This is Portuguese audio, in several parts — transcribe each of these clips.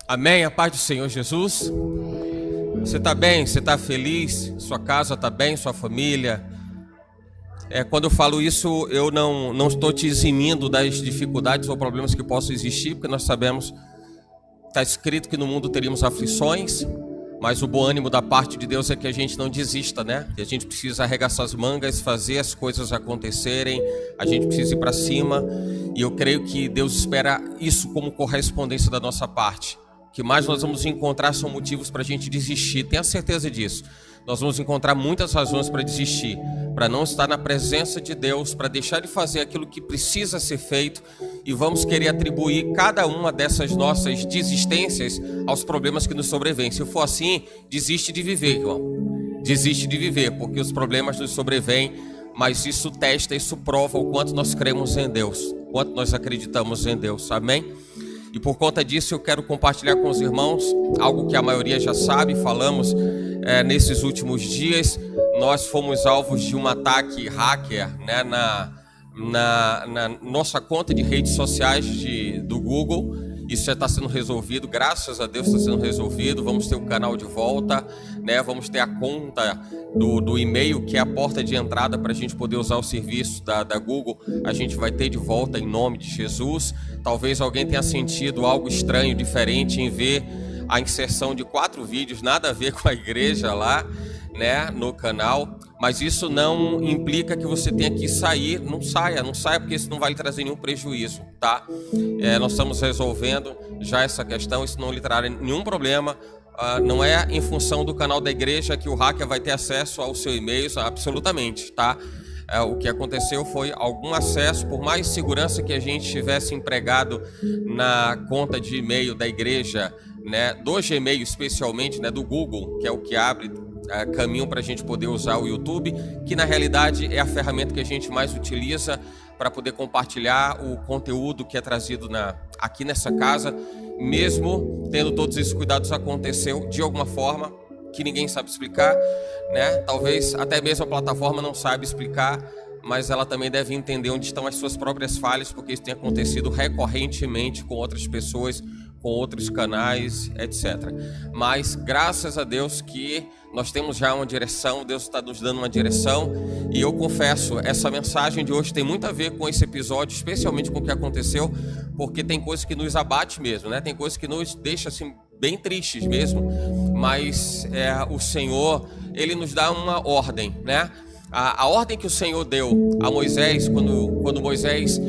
Amém, a paz do Senhor Jesus. Você está bem? Você está feliz? Sua casa está bem? Sua família? Quando eu falo isso, eu não estou te eximindo das dificuldades ou problemas que possam existir, porque nós sabemos, está escrito que no mundo teríamos aflições, mas o bom ânimo da parte de Deus é que a gente não desista, né? Que a gente precisa arregaçar as mangas, fazer as coisas acontecerem, a gente precisa ir para cima, e eu creio que Deus espera isso como correspondência da nossa parte. O que mais nós vamos encontrar são motivos para a gente desistir, tenha certeza disso. Nós vamos encontrar muitas razões para desistir, para não estar na presença de Deus, para deixar de fazer aquilo que precisa ser feito, e vamos querer atribuir cada uma dessas nossas desistências aos problemas que nos sobrevêm. Se for assim, desiste de viver, irmão. Desiste de viver, porque os problemas nos sobrevêm, mas isso testa, isso prova o quanto nós cremos em Deus, o quanto nós acreditamos em Deus, amém? E por conta disso eu quero compartilhar com os irmãos algo que a maioria já sabe. Falamos nesses últimos dias, nós fomos alvos de um ataque hacker, né, na nossa conta de redes sociais do Google. Isso já está sendo resolvido, graças a Deus está sendo resolvido. Vamos ter o canal de volta, né? Vamos ter a conta do e-mail, que é a porta de entrada para a gente poder usar o serviço da Google. A gente vai ter de volta em nome de Jesus. Talvez alguém tenha sentido algo estranho, diferente em ver a inserção de 4 vídeos, nada a ver com a igreja lá, né, no canal. Mas isso não implica que você tenha que sair. Não saia, porque isso não vai lhe trazer nenhum prejuízo, tá? Nós estamos resolvendo já essa questão, isso não lhe trará nenhum problema. Não é em função do canal da igreja que o hacker vai ter acesso ao seu e-mail, absolutamente, tá? O que aconteceu foi algum acesso, por mais segurança que a gente tivesse empregado na conta de e-mail da igreja, né, do Gmail especialmente, né, do Google, que é o que abre caminho para a gente poder usar o YouTube, que na realidade é a ferramenta que a gente mais utiliza para poder compartilhar o conteúdo que é trazido aqui nessa casa. Mesmo tendo todos esses cuidados, aconteceu de alguma forma que ninguém sabe explicar, né? Talvez até mesmo a plataforma não saiba explicar, mas ela também deve entender onde estão as suas próprias falhas, porque isso tem acontecido recorrentemente com outras pessoas, com outros canais, etc. Mas graças a Deus que nós temos já uma direção, Deus está nos dando uma direção, e eu confesso, essa mensagem de hoje tem muito a ver com esse episódio, especialmente com o que aconteceu, porque tem coisas que nos abate mesmo, né? Tem coisas que nos deixam assim bem tristes mesmo, mas o Senhor, Ele nos dá uma ordem, né? A ordem que o Senhor deu a Moisés, quando Moisés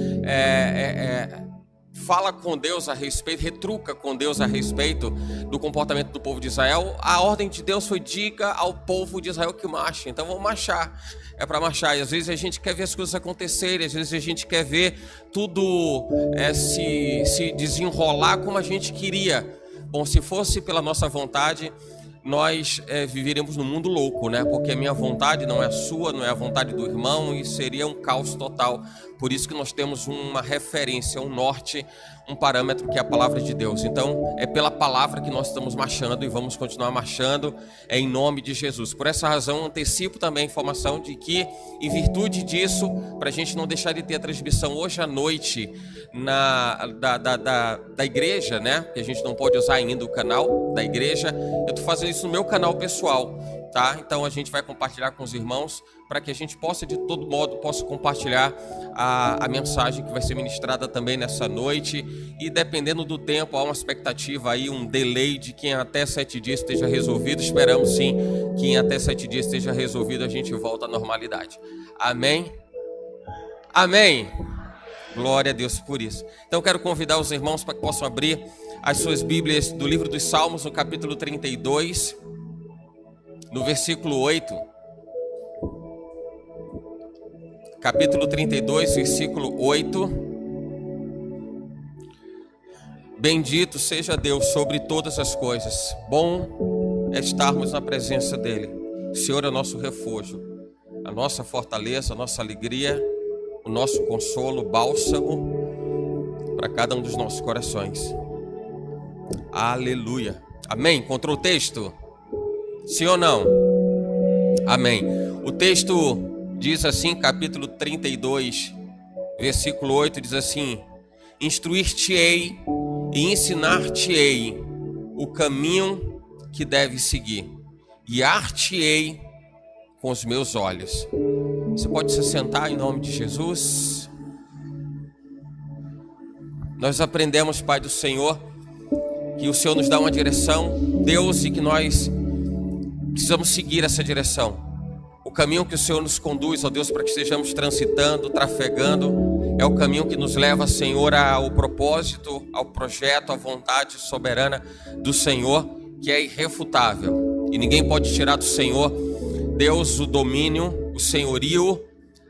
fala com Deus a respeito, retruca com Deus a respeito do comportamento do povo de Israel, a ordem de Deus foi: diga ao povo de Israel que marche. Então vamos marchar, é para marchar. E às vezes a gente quer ver as coisas acontecerem, às vezes a gente quer ver tudo se desenrolar como a gente queria. Bom, se fosse pela nossa vontade, nós viveríamos num mundo louco, né? Porque a minha vontade não é a sua, não é a vontade do irmão, e seria um caos total. Por isso que nós temos uma referência, um norte, um parâmetro, que é a palavra de Deus. Então, é pela palavra que nós estamos marchando e vamos continuar marchando em nome de Jesus. Por essa razão, antecipo também a informação de que, em virtude disso, para a gente não deixar de ter a transmissão hoje à noite da igreja, né? Que a gente não pode usar ainda o canal da igreja, eu estou fazendo isso no meu canal pessoal, tá? Então a gente vai compartilhar com os irmãos para que a gente possa, de todo modo, compartilhar a mensagem que vai ser ministrada também nessa noite. E dependendo do tempo, há uma expectativa aí, um delay de que em até 7 dias esteja resolvido. Esperamos sim que em até 7 dias esteja resolvido, a gente volta à normalidade. Amém? Amém? Glória a Deus por isso. Então quero convidar os irmãos para que possam abrir as suas Bíblias do livro dos Salmos, no capítulo 32, no versículo 8. Capítulo 32, versículo 8. Bendito seja Deus sobre todas as coisas. Bom é estarmos na presença dEle. O Senhor é o nosso refúgio, a nossa fortaleza, a nossa alegria, o nosso consolo, bálsamo para cada um dos nossos corações. Aleluia. Amém? Encontrou o texto? Sim ou não? Amém. O texto diz assim, capítulo 32, versículo 8, diz assim: instruir-te-ei e ensinar-te-ei o caminho que deve seguir. Guiar-te-ei com os meus olhos. Você pode se sentar em nome de Jesus. Nós aprendemos, Pai do Senhor, que o Senhor nos dá uma direção, Deus, e que nós precisamos seguir essa direção. O caminho que o Senhor nos conduz, ó Deus, para que estejamos transitando, trafegando, é o caminho que nos leva, Senhor, ao propósito, ao projeto, à vontade soberana do Senhor, que é irrefutável. E ninguém pode tirar do Senhor, Deus, o domínio, o senhorio,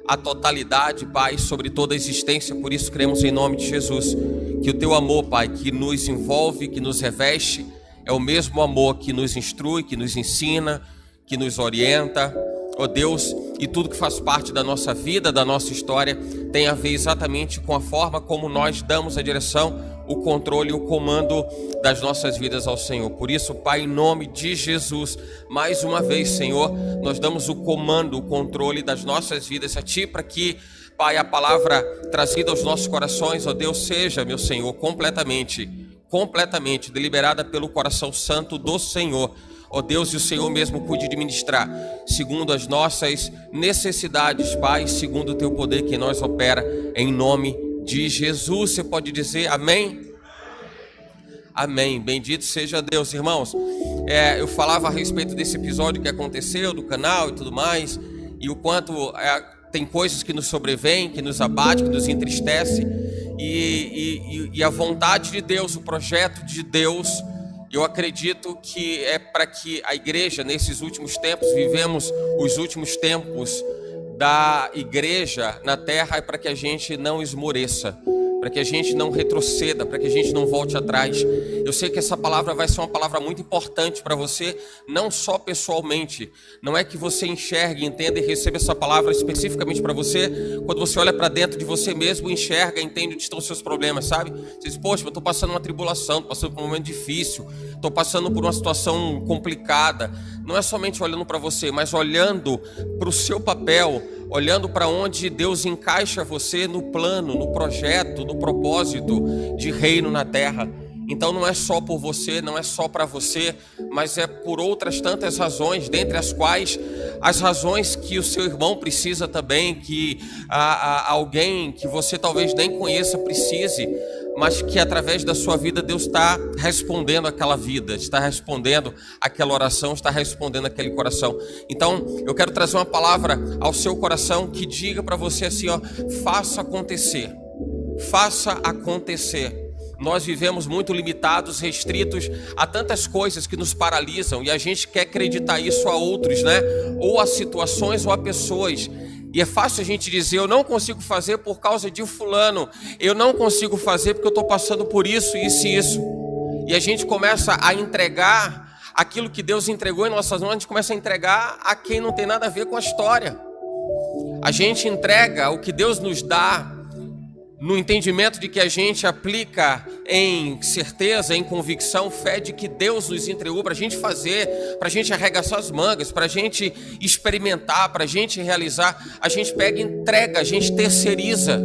a totalidade, Pai, sobre toda a existência. Por isso cremos em nome de Jesus, que o Teu amor, Pai, que nos envolve, que nos reveste, é o mesmo amor que nos instrui, que nos ensina, que nos orienta, ó Deus, e tudo que faz parte da nossa vida, da nossa história, tem a ver exatamente com a forma como nós damos a direção, o controle e o comando das nossas vidas ao Senhor. Por isso, Pai, em nome de Jesus, mais uma vez, Senhor, nós damos o comando, o controle das nossas vidas a Ti, para que, Pai, a palavra trazida aos nossos corações, ó Deus, seja, meu Senhor, completamente deliberada pelo coração santo do Senhor. Ó Deus, e o Senhor mesmo cuide de ministrar, segundo as nossas necessidades, Pai, segundo o Teu poder que em nós opera, em nome de Jesus. Você pode dizer amém? Amém. Bendito seja Deus, irmãos. Eu falava a respeito desse episódio que aconteceu, do canal e tudo mais, e o quanto tem coisas que nos sobrevêm, que nos abate, que nos entristece, e a vontade de Deus, o projeto de Deus, eu acredito que é para que a igreja, nesses últimos tempos, vivemos os últimos tempos da igreja na terra, é para que a gente não esmoreça, para que a gente não retroceda, para que a gente não volte atrás. Eu sei que essa palavra vai ser uma palavra muito importante para você, não só pessoalmente. Não é que você enxergue, entenda e receba essa palavra especificamente para você. Quando você olha para dentro de você mesmo, enxerga, entende onde estão os seus problemas, sabe? Você diz, poxa, eu estou passando uma tribulação, estou passando por um momento difícil, estou passando por uma situação complicada. Não é somente olhando para você, mas olhando para o seu papel, olhando para onde Deus encaixa você no plano, no projeto, no propósito de reino na terra. Então não é só por você, não é só para você, mas é por outras tantas razões, dentre as quais as razões que o seu irmão precisa também, que alguém que você talvez nem conheça precise, mas que através da sua vida Deus está respondendo aquela vida, está respondendo aquela oração, está respondendo aquele coração. Então eu quero trazer uma palavra ao seu coração que diga para você assim, ó, faça acontecer, faça acontecer. Nós vivemos muito limitados, restritos a tantas coisas que nos paralisam, e a gente quer acreditar isso a outros, né? Ou a situações ou a pessoas. E é fácil a gente dizer, eu não consigo fazer por causa de fulano, eu não consigo fazer porque eu estou passando por isso, isso e isso. E a gente começa a entregar aquilo que Deus entregou em nossas mãos, a gente começa a entregar a quem não tem nada a ver com a história. A gente entrega o que Deus nos dá no entendimento de que a gente aplica em certeza, em convicção, fé de que Deus nos entregou para a gente fazer, para a gente arregaçar as mangas, para a gente experimentar, para a gente realizar. A gente pega e entrega, a gente terceiriza.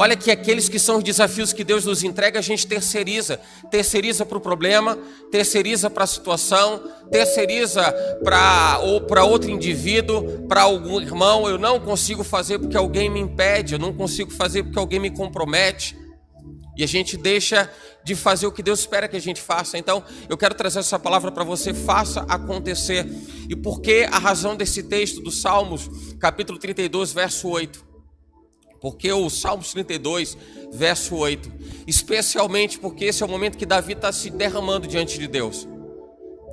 Olha que aqueles que são os desafios que Deus nos entrega, a gente terceiriza. Terceiriza para o problema, terceiriza para a situação, terceiriza para outro indivíduo, para algum irmão. Eu não consigo fazer porque alguém me impede, eu não consigo fazer porque alguém me compromete. E a gente deixa de fazer o que Deus espera que a gente faça. Então, eu quero trazer essa palavra para você, faça acontecer. E por que a razão desse texto do Salmos, capítulo 32, verso 8? Porque o Salmos 32, verso 8, especialmente porque esse é o momento que Davi está se derramando diante de Deus.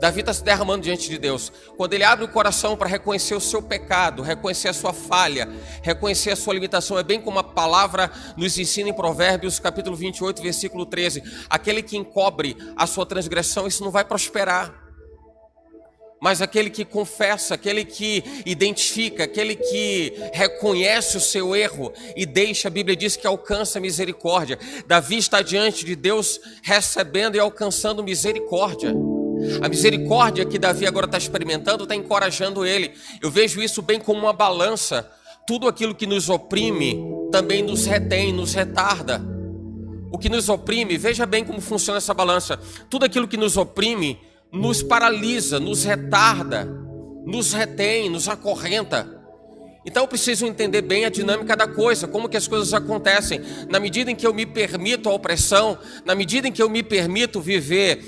Davi está se derramando diante de Deus. Quando ele abre o coração para reconhecer o seu pecado, reconhecer a sua falha, reconhecer a sua limitação, é bem como a palavra nos ensina em Provérbios, capítulo 28, versículo 13. Aquele que encobre a sua transgressão, isso não vai prosperar. Mas aquele que confessa, aquele que identifica, aquele que reconhece o seu erro e deixa, a Bíblia diz que alcança misericórdia. Davi está diante de Deus recebendo e alcançando misericórdia. A misericórdia que Davi agora está experimentando está encorajando ele. Eu vejo isso bem como uma balança. Tudo aquilo que nos oprime também nos retém, nos retarda. o que nos oprime, veja bem como funciona essa balança. Tudo aquilo que nos oprime nos paralisa, nos retarda, nos retém, nos acorrenta. Então eu preciso entender bem a dinâmica da coisa, como que as coisas acontecem. Na medida em que eu me permito a opressão, na medida em que eu me permito viver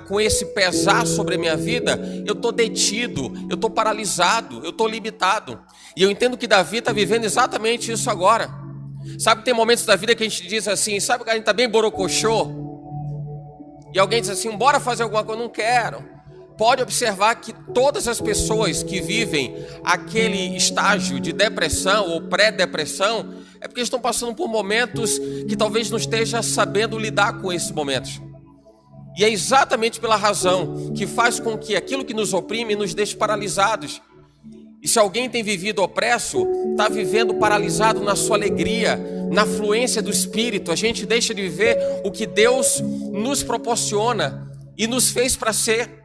com esse pesar sobre a minha vida, eu estou detido, eu estou paralisado, eu estou limitado. E eu entendo que Davi está vivendo exatamente isso agora. Sabe, tem momentos da vida que a gente diz assim, sabe que a gente está bem borocochô? E alguém diz assim, bora fazer alguma coisa, não quero. Pode observar que todas as pessoas que vivem aquele estágio de depressão ou pré-depressão é porque estão passando por momentos que talvez não esteja sabendo lidar com esses momentos. E é exatamente pela razão que faz com que aquilo que nos oprime nos deixe paralisados. E se alguém tem vivido opresso, está vivendo paralisado na sua alegria, na fluência do Espírito. A gente deixa de viver o que Deus nos proporciona e nos fez para ser.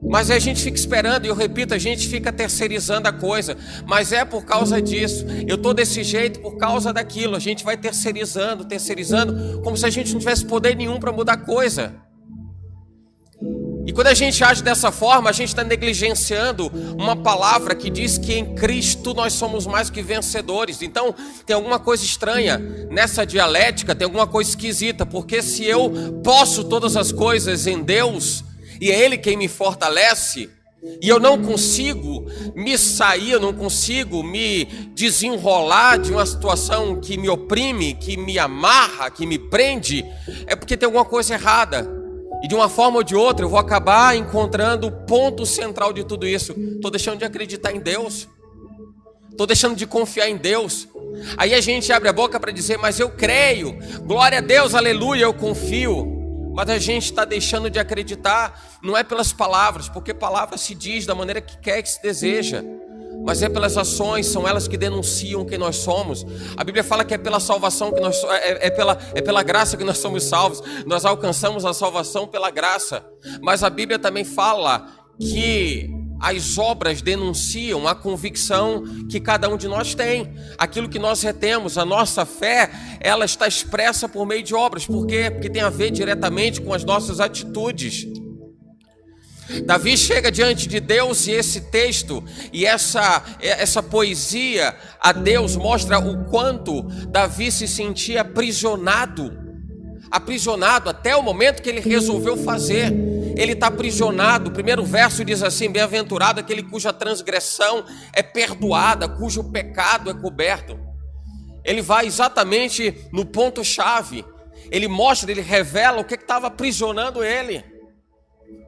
Mas a gente fica esperando, e eu repito, a gente fica terceirizando a coisa. Mas é por causa disso. Eu estou desse jeito por causa daquilo. A gente vai terceirizando, como se a gente não tivesse poder nenhum para mudar a coisa. E quando a gente age dessa forma, a gente está negligenciando uma palavra que diz que em Cristo nós somos mais que vencedores. Então tem alguma coisa estranha nessa dialética, tem alguma coisa esquisita. Porque se eu posso todas as coisas em Deus, e é Ele quem me fortalece, e eu não consigo me sair, eu não consigo me desenrolar de uma situação que me oprime, que me amarra, que me prende, é porque tem alguma coisa errada. E de uma forma ou de outra eu vou acabar encontrando o ponto central de tudo isso. Estou deixando de acreditar em Deus, estou deixando de confiar em Deus. Aí a gente abre a boca para dizer, mas eu creio, glória a Deus, aleluia, eu confio. Mas a gente está deixando de acreditar, não é pelas palavras, porque palavra se diz da maneira que quer, que se deseja, mas é pelas ações, são elas que denunciam quem nós somos. A Bíblia fala que é pela salvação que nós é pela graça que nós somos salvos. Nós alcançamos a salvação pela graça. Mas a Bíblia também fala que as obras denunciam a convicção que cada um de nós tem. Aquilo que nós retemos, a nossa fé, ela está expressa por meio de obras. Por quê? Porque tem a ver diretamente com as nossas atitudes. Davi chega diante de Deus e esse texto e essa poesia a Deus mostra o quanto Davi se sentia aprisionado até o momento que ele resolveu fazer. Ele está aprisionado. O primeiro verso diz assim, bem-aventurado aquele cuja transgressão é perdoada, cujo pecado é coberto. Ele vai exatamente no ponto-chave. Ele mostra, ele revela o que estava aprisionando ele,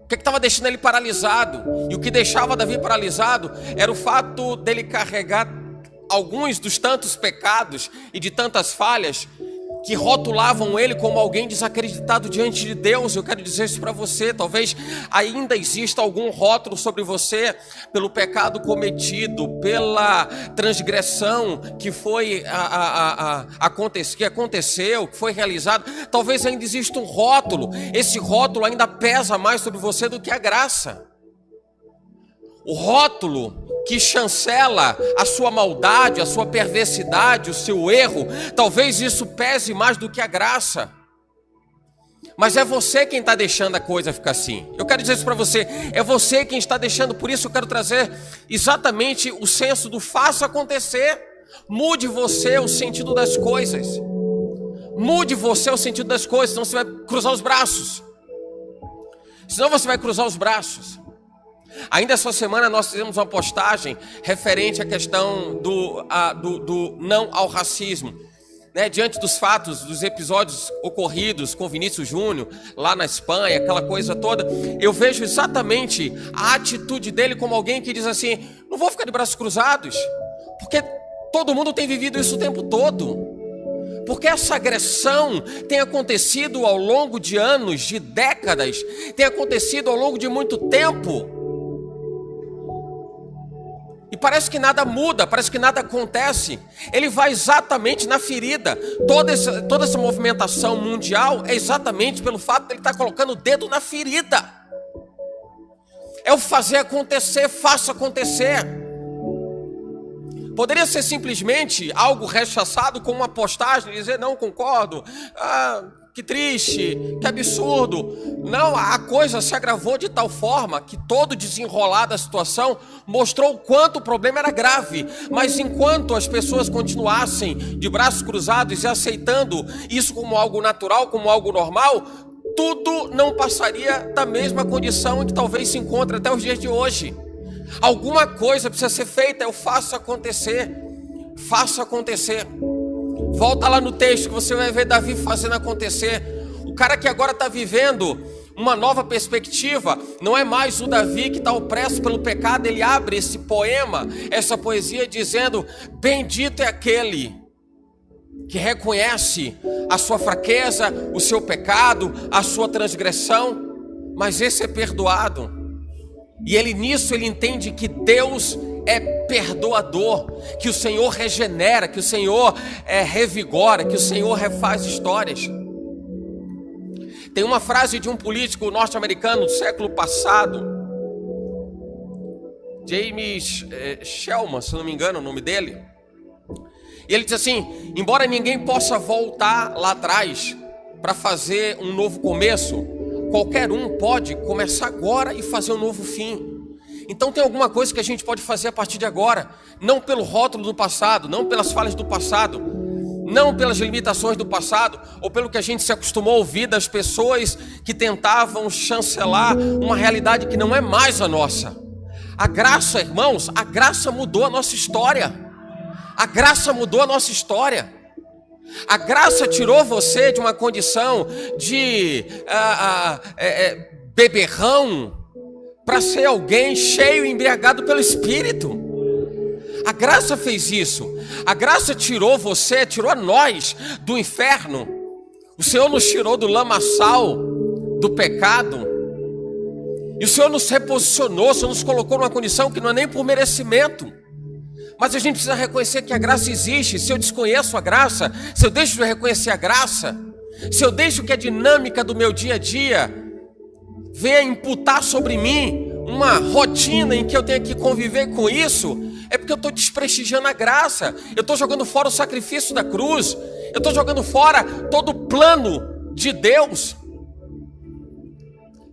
o que estava deixando ele paralisado. E o que deixava Davi paralisado era o fato dele carregar alguns dos tantos pecados e de tantas falhas que rotulavam ele como alguém desacreditado diante de Deus. Eu quero dizer isso para você, talvez ainda exista algum rótulo sobre você pelo pecado cometido, pela transgressão que aconteceu, que foi realizado. Talvez ainda exista um rótulo, esse rótulo ainda pesa mais sobre você do que a graça. O rótulo que chancela a sua maldade, a sua perversidade, o seu erro, talvez isso pese mais do que a graça. Mas é você quem está deixando a coisa ficar assim. Eu quero dizer isso para você, é você quem está deixando. Por isso eu quero trazer exatamente o senso do faça acontecer. Mude você o sentido das coisas. Mude você o sentido das coisas, senão você vai cruzar os braços. Ainda essa semana nós fizemos uma postagem referente à questão do não ao racismo, né? Diante dos fatos, dos episódios ocorridos com Vinícius Júnior lá na Espanha, aquela coisa toda, eu vejo exatamente a atitude dele como alguém que diz assim, não vou ficar de braços cruzados, porque todo mundo tem vivido isso o tempo todo. Porque essa agressão tem acontecido ao longo de anos, de décadas, tem acontecido ao longo de muito tempo. E parece que nada muda, parece que nada acontece. Ele vai exatamente na ferida. Toda essa movimentação mundial é exatamente pelo fato de ele estar colocando o dedo na ferida. É o fazer acontecer, faça acontecer. Poderia ser simplesmente algo rechaçado com uma postagem, dizer, não concordo, que triste, que absurdo. Não, a coisa se agravou de tal forma que todo o desenrolar da situação mostrou o quanto o problema era grave. Mas enquanto as pessoas continuassem de braços cruzados e aceitando isso como algo natural, como algo normal, tudo não passaria da mesma condição em que talvez se encontre até os dias de hoje. Alguma coisa precisa ser feita, eu faço acontecer. Faço acontecer. Volta lá no texto que você vai ver Davi fazendo acontecer. O cara que agora está vivendo uma nova perspectiva, não é mais o Davi que está opresso pelo pecado. Ele abre esse poema, essa poesia dizendo, bendito é aquele que reconhece a sua fraqueza, o seu pecado, a sua transgressão, mas esse é perdoado. E ele nisso ele entende que Deus é perdoador, que o Senhor regenera, que o Senhor revigora, que o Senhor refaz histórias. Tem uma frase de um político norte-americano do século passado, James Shellman, se não me engano o nome dele. E ele diz assim, embora ninguém possa voltar lá atrás para fazer um novo começo, qualquer um pode começar agora e fazer um novo fim. Então tem alguma coisa que a gente pode fazer a partir de agora, não pelo rótulo do passado, não pelas falhas do passado, não pelas limitações do passado, ou pelo que a gente se acostumou a ouvir das pessoas que tentavam chancelar uma realidade que não é mais a nossa. A graça, irmãos, a graça mudou a nossa história. A graça mudou a nossa história. A graça tirou você de uma condição de beberrão para ser alguém cheio e embriagado pelo Espírito. A graça fez isso. A graça tirou você, tirou a nós do inferno. O Senhor nos tirou do lamaçal do pecado. E o Senhor nos reposicionou, o Senhor nos colocou numa condição que não é nem por merecimento. Mas a gente precisa reconhecer que a graça existe. Se eu desconheço a graça, se eu deixo de reconhecer a graça, se eu deixo que a dinâmica do meu dia a dia venha imputar sobre mim uma rotina em que eu tenho que conviver com isso, é porque eu estou desprestigiando a graça. Eu estou jogando fora o sacrifício da cruz. Eu estou jogando fora todo o plano de Deus.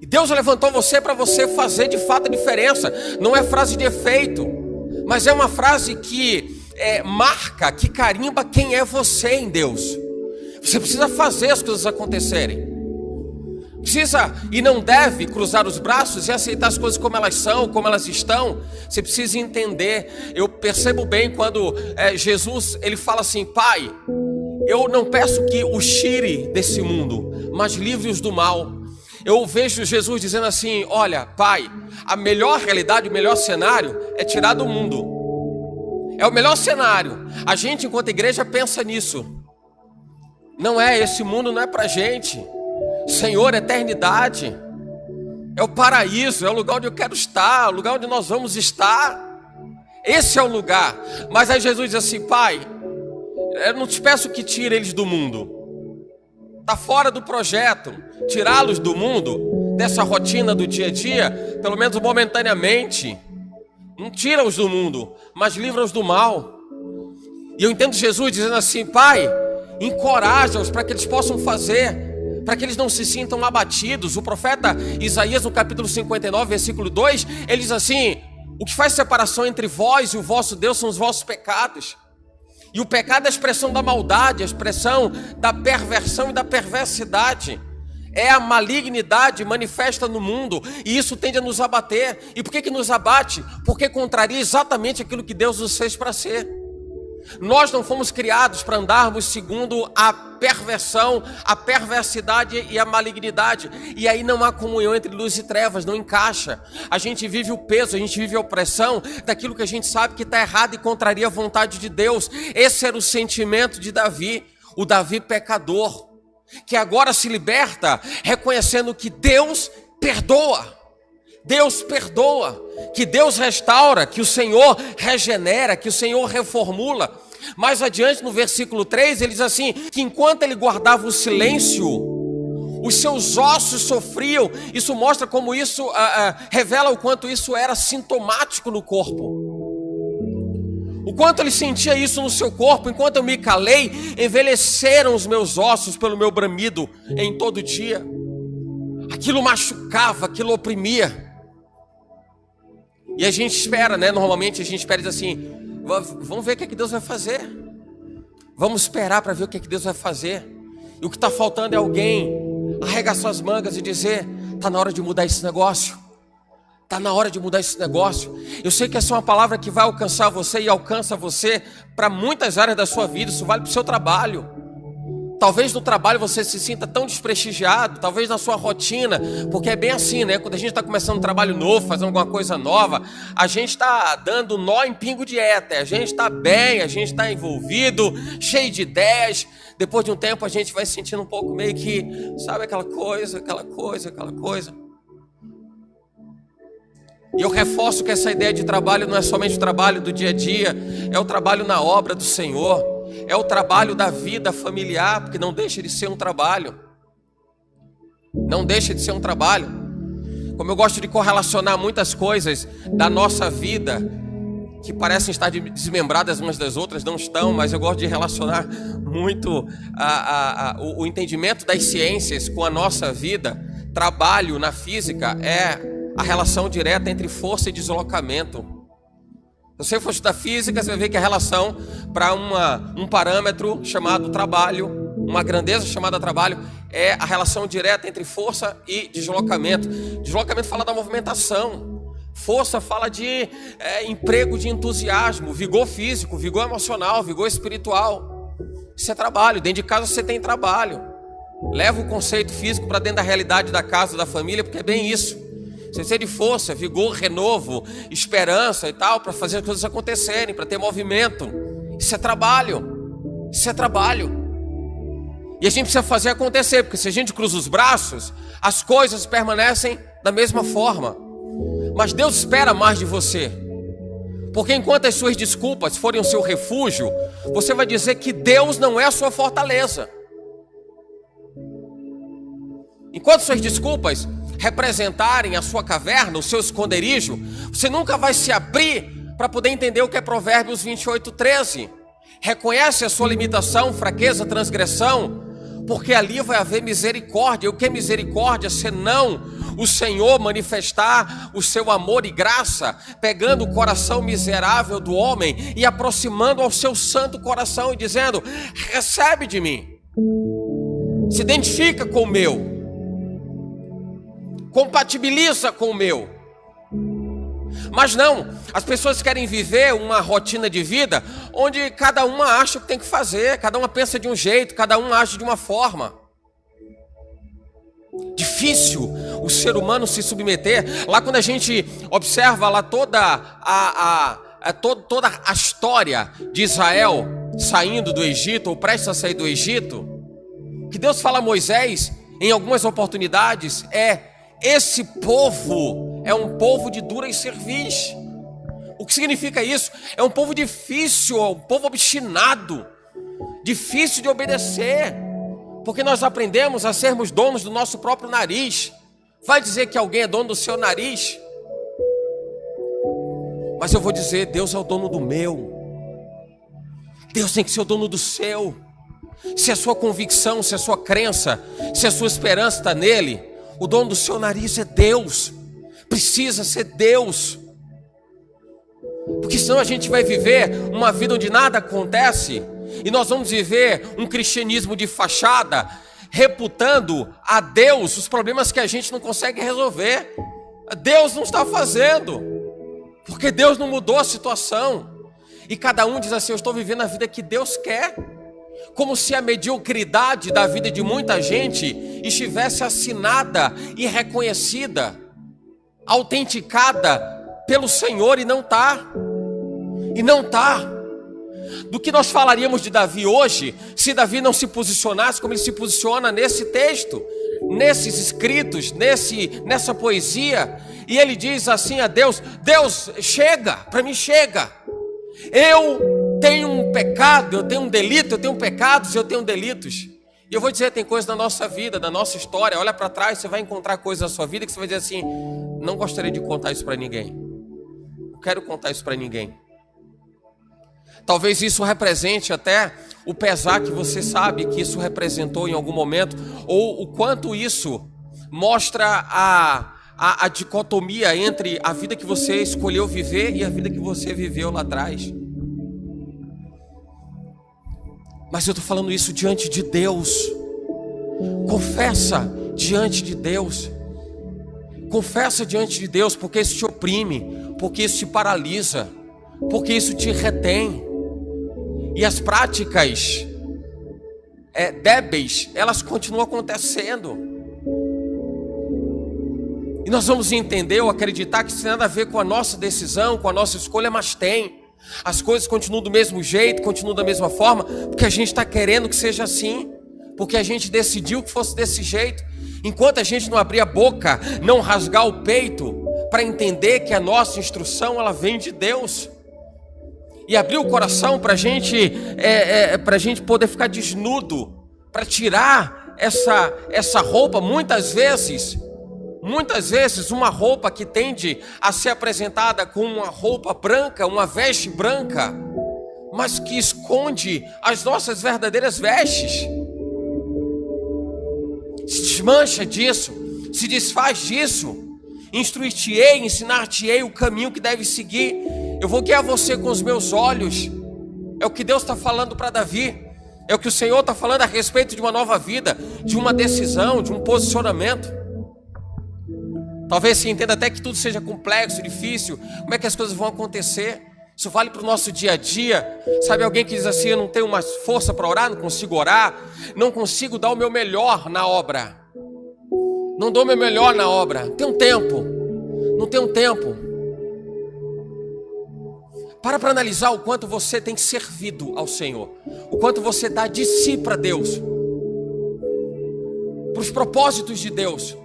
E Deus levantou você para você fazer de fato a diferença. Não é frase de efeito, mas é uma frase que marca, que carimba quem é você em Deus. Você precisa fazer as coisas acontecerem. Precisa e não deve cruzar os braços e aceitar as coisas como elas são, como elas estão. Você precisa entender. Eu percebo bem quando Jesus ele fala assim: Pai, eu não peço que os tire desse mundo, mas livre-os do mal. Eu vejo Jesus dizendo assim: olha, Pai, a melhor realidade, o melhor cenário é tirar do mundo. É o melhor cenário. A gente, enquanto igreja, pensa nisso. Não é, esse mundo não é pra gente. Senhor, eternidade é o paraíso, é o lugar onde eu quero estar, o lugar onde nós vamos estar. Esse é o lugar. Mas aí Jesus diz assim: Pai, eu não te peço que tire eles do mundo. Está fora do projeto tirá-los do mundo, dessa rotina do dia a dia, pelo menos momentaneamente. Não tira-os do mundo, mas livra-os do mal. E eu entendo Jesus dizendo assim: Pai, encoraja-os para que eles possam fazer, para que eles não se sintam abatidos. O profeta Isaías, no capítulo 59, versículo 2, ele diz assim: o que faz separação entre vós e o vosso Deus são os vossos pecados. E o pecado é a expressão da maldade, a expressão da perversão e da perversidade. É a malignidade manifesta no mundo, e isso tende a nos abater. E por que nos abate? Porque contraria exatamente aquilo que Deus nos fez para ser. Nós não fomos criados para andarmos segundo a perversão, a perversidade e a malignidade. E aí não há comunhão entre luz e trevas, não encaixa. A gente vive o peso, a gente vive a opressão daquilo que a gente sabe que está errado e contraria a vontade de Deus. Esse era o sentimento de Davi, o Davi pecador, que agora se liberta reconhecendo que Deus perdoa. Deus perdoa, que Deus restaura, que o Senhor regenera, que o Senhor reformula. Mais adiante no versículo 3 ele diz assim, que enquanto ele guardava o silêncio, os seus ossos sofriam. Isso mostra como isso revela o quanto isso era sintomático no corpo. O quanto ele sentia isso no seu corpo. Enquanto eu me calei, envelheceram os meus ossos pelo meu bramido em todo dia. Aquilo machucava, aquilo oprimia. E a gente espera, né? Normalmente a gente espera e diz assim: vamos ver o que é que Deus vai fazer. Vamos esperar para ver o que é que Deus vai fazer. E o que está faltando é alguém arregaçar as mangas e dizer: está na hora de mudar esse negócio. Está na hora de mudar esse negócio. Eu sei que essa é uma palavra que vai alcançar você e alcança você para muitas áreas da sua vida. Isso vale para o seu trabalho. Talvez no trabalho você se sinta tão desprestigiado, talvez na sua rotina, porque é bem assim, né? Quando a gente está começando um trabalho novo, fazendo alguma coisa nova, a gente está dando nó em pingo de éter, a gente está bem, a gente está envolvido, cheio de ideias. Depois de um tempo a gente vai se sentindo um pouco meio que, sabe, aquela coisa. E eu reforço que essa ideia de trabalho não é somente o trabalho do dia a dia, é o trabalho na obra do Senhor, é o trabalho da vida familiar, porque não deixa de ser um trabalho. Não deixa de ser um trabalho. Como eu gosto de correlacionar muitas coisas da nossa vida, que parecem estar desmembradas umas das outras, não estão, mas eu gosto de relacionar muito o entendimento das ciências com a nossa vida. Trabalho na física é a relação direta entre força e deslocamento. Se você for estudar física, você vai ver que a relação para um parâmetro chamado trabalho, uma grandeza chamada trabalho, é a relação direta entre força e deslocamento. Deslocamento fala da movimentação. Força fala de emprego de entusiasmo, vigor físico, vigor emocional, vigor espiritual. Isso é trabalho. Dentro de casa você tem trabalho. Leva o conceito físico para dentro da realidade da casa, da família, porque é bem isso. Você precisa de força, vigor, renovo, esperança e tal, para fazer as coisas acontecerem, para ter movimento. Isso é trabalho. Isso é trabalho. E a gente precisa fazer acontecer, porque se a gente cruza os braços, as coisas permanecem da mesma forma. Mas Deus espera mais de você. Porque enquanto as suas desculpas forem o seu refúgio, você vai dizer que Deus não é a sua fortaleza. Enquanto suas desculpas representarem a sua caverna, o seu esconderijo, você nunca vai se abrir para poder entender o que é Provérbios 28:13. Reconhece a sua limitação, fraqueza, transgressão, porque ali vai haver misericórdia. E o que é misericórdia senão o Senhor manifestar o seu amor e graça, pegando o coração miserável do homem e aproximando ao seu santo coração e dizendo: recebe de mim, se identifica com o meu, compatibiliza com o meu. Mas não, as pessoas querem viver uma rotina de vida onde cada uma acha o que tem que fazer, cada uma pensa de um jeito, cada um age de uma forma. Difícil o ser humano se submeter. Lá quando a gente observa lá toda a história de Israel saindo do Egito, ou prestes a sair do Egito, que Deus fala a Moisés em algumas oportunidades esse povo é um povo de dura cerviz. O que significa isso? É um povo difícil, é um povo obstinado, difícil de obedecer, porque nós aprendemos a sermos donos do nosso próprio nariz. Vai dizer que alguém é dono do seu nariz? Mas eu vou dizer: Deus é o dono do meu. Deus tem que ser o dono do seu. Se a sua convicção, se a sua crença, se a sua esperança está nele, o dono do seu nariz é Deus. Precisa ser Deus. Porque senão a gente vai viver uma vida onde nada acontece. E nós vamos viver um cristianismo de fachada, reputando a Deus os problemas que a gente não consegue resolver. Deus não está fazendo, porque Deus não mudou a situação. E cada um diz assim: eu estou vivendo a vida que Deus quer. Como se a mediocridade da vida de muita gente estivesse assinada e reconhecida, autenticada pelo Senhor, e não está. E não está. Do que nós falaríamos de Davi hoje, se Davi não se posicionasse como ele se posiciona nesse texto, nesses escritos, nessa poesia? E ele diz assim a Deus: Deus, chega, para mim chega. Eu tenho um pecado, eu tenho um delito, eu tenho pecados, eu tenho delitos. E eu vou dizer, tem coisas da nossa vida, da nossa história, olha para trás, você vai encontrar coisas da sua vida que você vai dizer assim: não gostaria de contar isso para ninguém. Não quero contar isso para ninguém. Talvez isso represente até o pesar que você sabe que isso representou em algum momento, ou o quanto isso mostra a dicotomia entre a vida que você escolheu viver e a vida que você viveu lá atrás. Mas eu estou falando isso diante de Deus. Confessa diante de Deus. Confessa diante de Deus, porque isso te oprime, porque isso te paralisa, porque isso te retém. E as práticas débeis, elas continuam acontecendo. E nós vamos entender ou acreditar que isso tem nada a ver com a nossa decisão, com a nossa escolha, mas tem. As coisas continuam do mesmo jeito, continuam da mesma forma, porque a gente está querendo que seja assim, porque a gente decidiu que fosse desse jeito. Enquanto a gente não abrir a boca, não rasgar o peito, para entender que a nossa instrução ela vem de Deus, e abrir o coração para a gente poder ficar desnudo, para tirar essa roupa, muitas vezes uma roupa que tende a ser apresentada como uma roupa branca, uma veste branca, mas que esconde as nossas verdadeiras vestes. Se desmancha disso, se desfaz disso. Instruir-te-ei, ensinar-te-ei o caminho que deve seguir. Eu vou guiar você com os meus olhos. É o que Deus está falando para Davi. É o que o Senhor está falando a respeito de uma nova vida, de uma decisão, de um posicionamento. Talvez você entenda até que tudo seja complexo, difícil. Como é que as coisas vão acontecer? Isso vale para o nosso dia a dia. Sabe, alguém que diz assim: eu não tenho mais força para orar, não consigo orar, não consigo dar o meu melhor na obra. Não dou o meu melhor na obra. Não tenho tempo. Não tenho tempo. Para analisar o quanto você tem servido ao Senhor. O quanto você dá de si para Deus. Para os propósitos de Deus.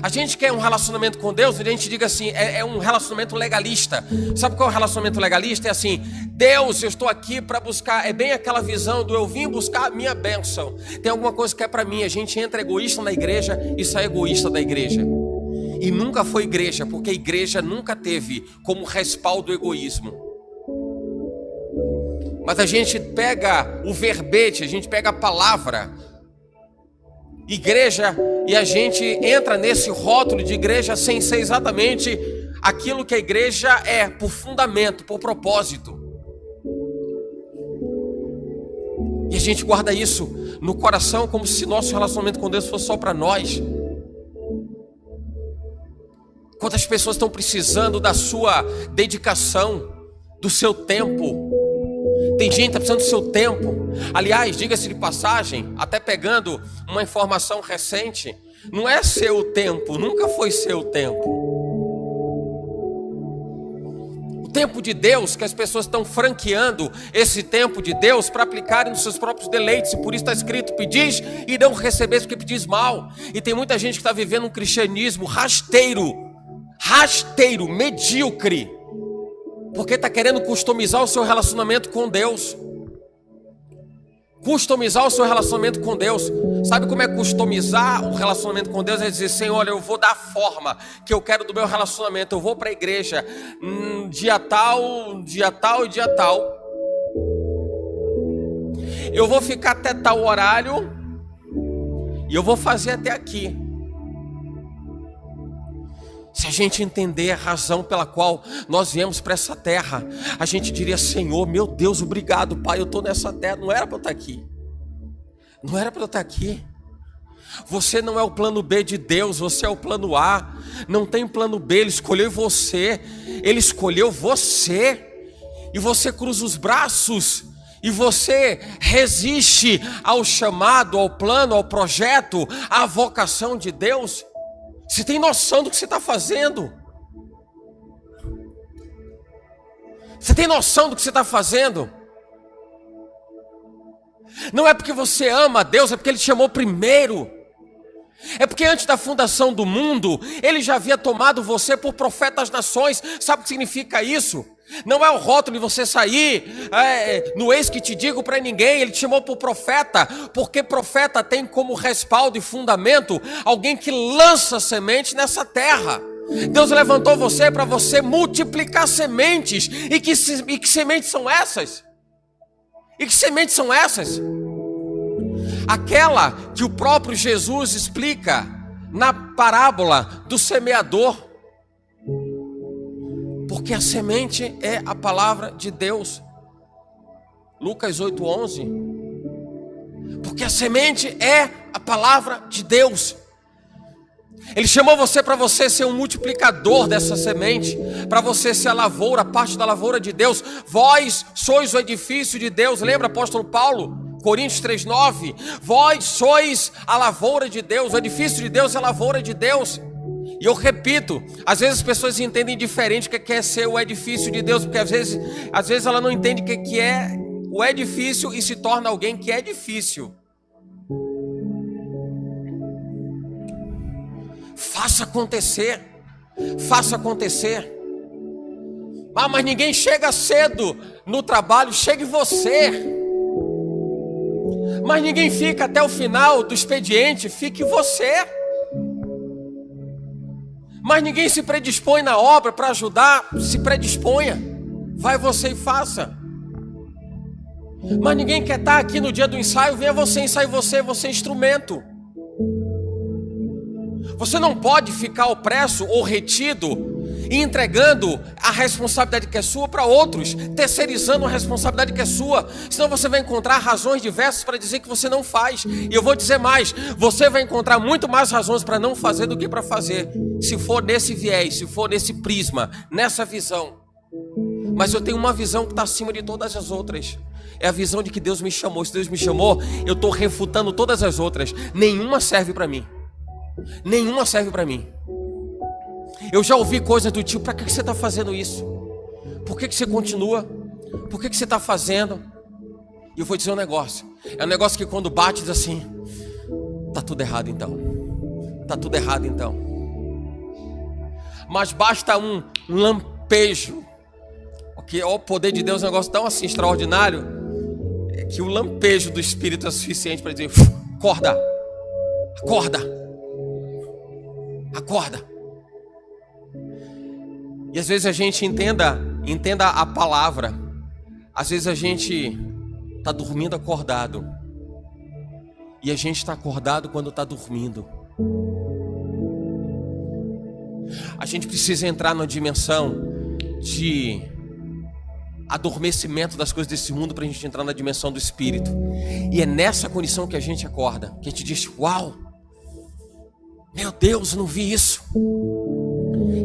A gente quer um relacionamento com Deus, a gente diga assim, é um relacionamento legalista. Sabe qual é o relacionamento legalista? É assim: Deus, eu estou aqui para buscar. É bem aquela visão do eu vim buscar a minha bênção. Tem alguma coisa que é para mim. A gente entra egoísta na igreja e sai egoísta da igreja. E nunca foi igreja, porque a igreja nunca teve como respaldo o egoísmo. Mas a gente pega o verbete, a gente pega a palavra igreja, e a gente entra nesse rótulo de igreja sem ser exatamente aquilo que a igreja é, por fundamento, por propósito. E a gente guarda isso no coração como se nosso relacionamento com Deus fosse só para nós. Quantas pessoas estão precisando da sua dedicação, do seu tempo? Tem gente que está precisando do seu tempo. Aliás, diga-se de passagem, até pegando uma informação recente, não é seu tempo, nunca foi seu tempo. O tempo de Deus, que as pessoas estão franqueando esse tempo de Deus para aplicarem nos seus próprios deleites. E por isso está escrito: pedis e não recebeis porque pedis mal. E tem muita gente que está vivendo um cristianismo rasteiro, medíocre, porque está querendo customizar o seu relacionamento com Deus. Customizar o seu relacionamento com Deus. Sabe como é customizar o relacionamento com Deus? É dizer: Senhor, olha, eu vou dar a forma que eu quero do meu relacionamento. Eu vou para a igreja dia tal, dia tal e dia tal. Eu vou ficar até tal horário e eu vou fazer até aqui. Se a gente entender a razão pela qual nós viemos para essa terra, a gente diria: Senhor, meu Deus, obrigado, Pai, eu estou nessa terra, não era para eu estar aqui. Não era para eu estar aqui. Você não é o plano B de Deus, você é o plano A. Não tem plano B, Ele escolheu você. Ele escolheu você. E você cruza os braços e você resiste ao chamado, ao plano, ao projeto, à vocação de Deus. Você tem noção do que você está fazendo? Você tem noção do que você está fazendo? Não é porque você ama a Deus, é porque Ele te chamou primeiro. É porque antes da fundação do mundo, Ele já havia tomado você por profeta das nações. Sabe o que significa isso? Não é o rótulo de você sair no eis que te digo para ninguém. Ele te chamou por profeta, porque profeta tem como respaldo e fundamento alguém que lança semente nessa terra. Deus levantou você para você multiplicar sementes. E que sementes são essas? E que sementes são essas? Aquela que o próprio Jesus explica na parábola do semeador. Porque a semente é a palavra de Deus. Lucas 8:11. Porque a semente é a palavra de Deus. Ele chamou você para você ser um multiplicador dessa semente, para você ser a lavoura, parte da lavoura de Deus. Vós sois o edifício de Deus. Lembra, apóstolo Paulo? Coríntios 3:9. Vós sois a lavoura de Deus. O edifício de Deus é a lavoura de Deus. E eu repito, às vezes as pessoas entendem diferente o que é ser o edifício de Deus, porque às vezes ela não entende o que é o edifício e se torna alguém que é difícil. Faça acontecer. Faça acontecer. Mas ninguém chega cedo no trabalho, chegue você. Mas ninguém fica até o final do expediente, fique você. Mas ninguém se predispõe na obra para ajudar, se predisponha. Vai você e faça. Mas ninguém quer estar aqui no dia do ensaio, venha você, ensaie você é instrumento. Você não pode ficar opresso ou retido e entregando a responsabilidade que é sua para outros, terceirizando a responsabilidade que é sua, senão você vai encontrar razões diversas para dizer que você não faz. E eu vou dizer mais, você vai encontrar muito mais razões para não fazer do que para fazer, se for nesse viés, se for nesse prisma, nessa visão. Mas eu tenho uma visão que está acima de todas as outras. É a visão de que Deus me chamou. Se Deus me chamou, eu estou refutando todas as outras. Nenhuma serve para mim. Nenhuma serve para mim. Eu já ouvi coisas do tipo: para que você está fazendo isso? Por que você continua? Por que você está fazendo? E eu vou dizer um negócio. É um negócio que quando bate diz assim: tá tudo errado então. Tá tudo errado então. Mas basta um lampejo. Porque o poder de Deus é um negócio tão assim extraordinário, que o lampejo do Espírito é suficiente para dizer: acorda, acorda. Acorda. E às vezes a gente entenda a palavra. Às vezes a gente está dormindo acordado. E a gente está acordado quando está dormindo. A gente precisa entrar numa dimensão de adormecimento das coisas desse mundo para a gente entrar na dimensão do Espírito. E é nessa condição que a gente acorda, que a gente diz: uau! Meu Deus, eu não vi isso.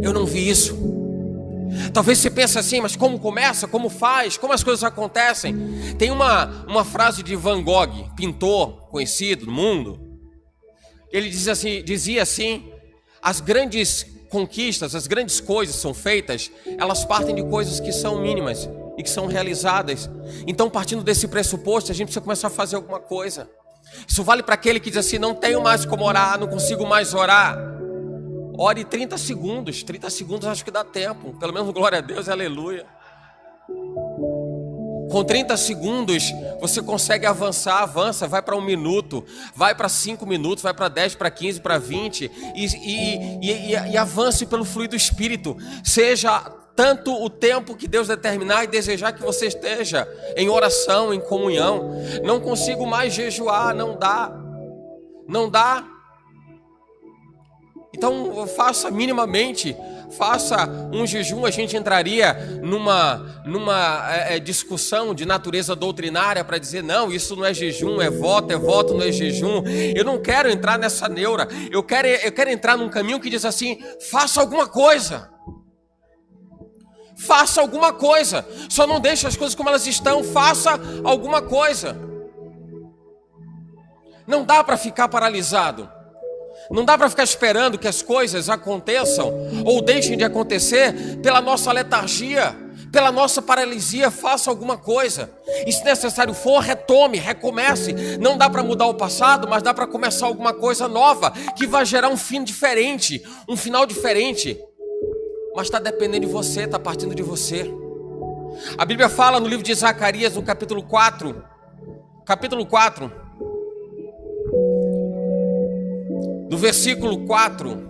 Eu não vi isso. Talvez você pense assim: mas como começa? Como faz? Como as coisas acontecem? Tem uma frase de Van Gogh, pintor conhecido no mundo. Ele dizia assim: as grandes conquistas, as grandes coisas são feitas, elas partem de coisas que são mínimas e que são realizadas. Então, partindo desse pressuposto, a gente precisa começar a fazer alguma coisa. Isso vale para aquele que diz assim: não tenho mais como orar, não consigo mais orar. Ore 30 segundos. 30 segundos acho que dá tempo. Pelo menos glória a Deus, aleluia. Com 30 segundos você consegue avançar, avança, vai para 1 minuto, vai para 5 minutos, vai para 10, para 15, para 20 e avance pelo fluir do Espírito. Seja tanto o tempo que Deus determinar e desejar que você esteja em oração, em comunhão. Não consigo mais jejuar, não dá. Não dá. Então faça minimamente, faça um jejum. A gente entraria numa discussão de natureza doutrinária para dizer: não, isso não é jejum, é voto, não é jejum. Eu não quero entrar nessa neura. Eu quero entrar num caminho que diz assim: faça alguma coisa. Faça alguma coisa. Só não deixe as coisas como elas estão. Faça alguma coisa. Não dá para ficar paralisado. Não dá para ficar esperando que as coisas aconteçam ou deixem de acontecer pela nossa letargia, pela nossa paralisia. Faça alguma coisa. E se necessário for, retome, recomece. Não dá para mudar o passado, mas dá para começar alguma coisa nova que vai gerar um fim diferente, um final diferente. Mas está dependendo de você, está partindo de você. A Bíblia fala no livro de Zacarias, no capítulo 4, do versículo 4,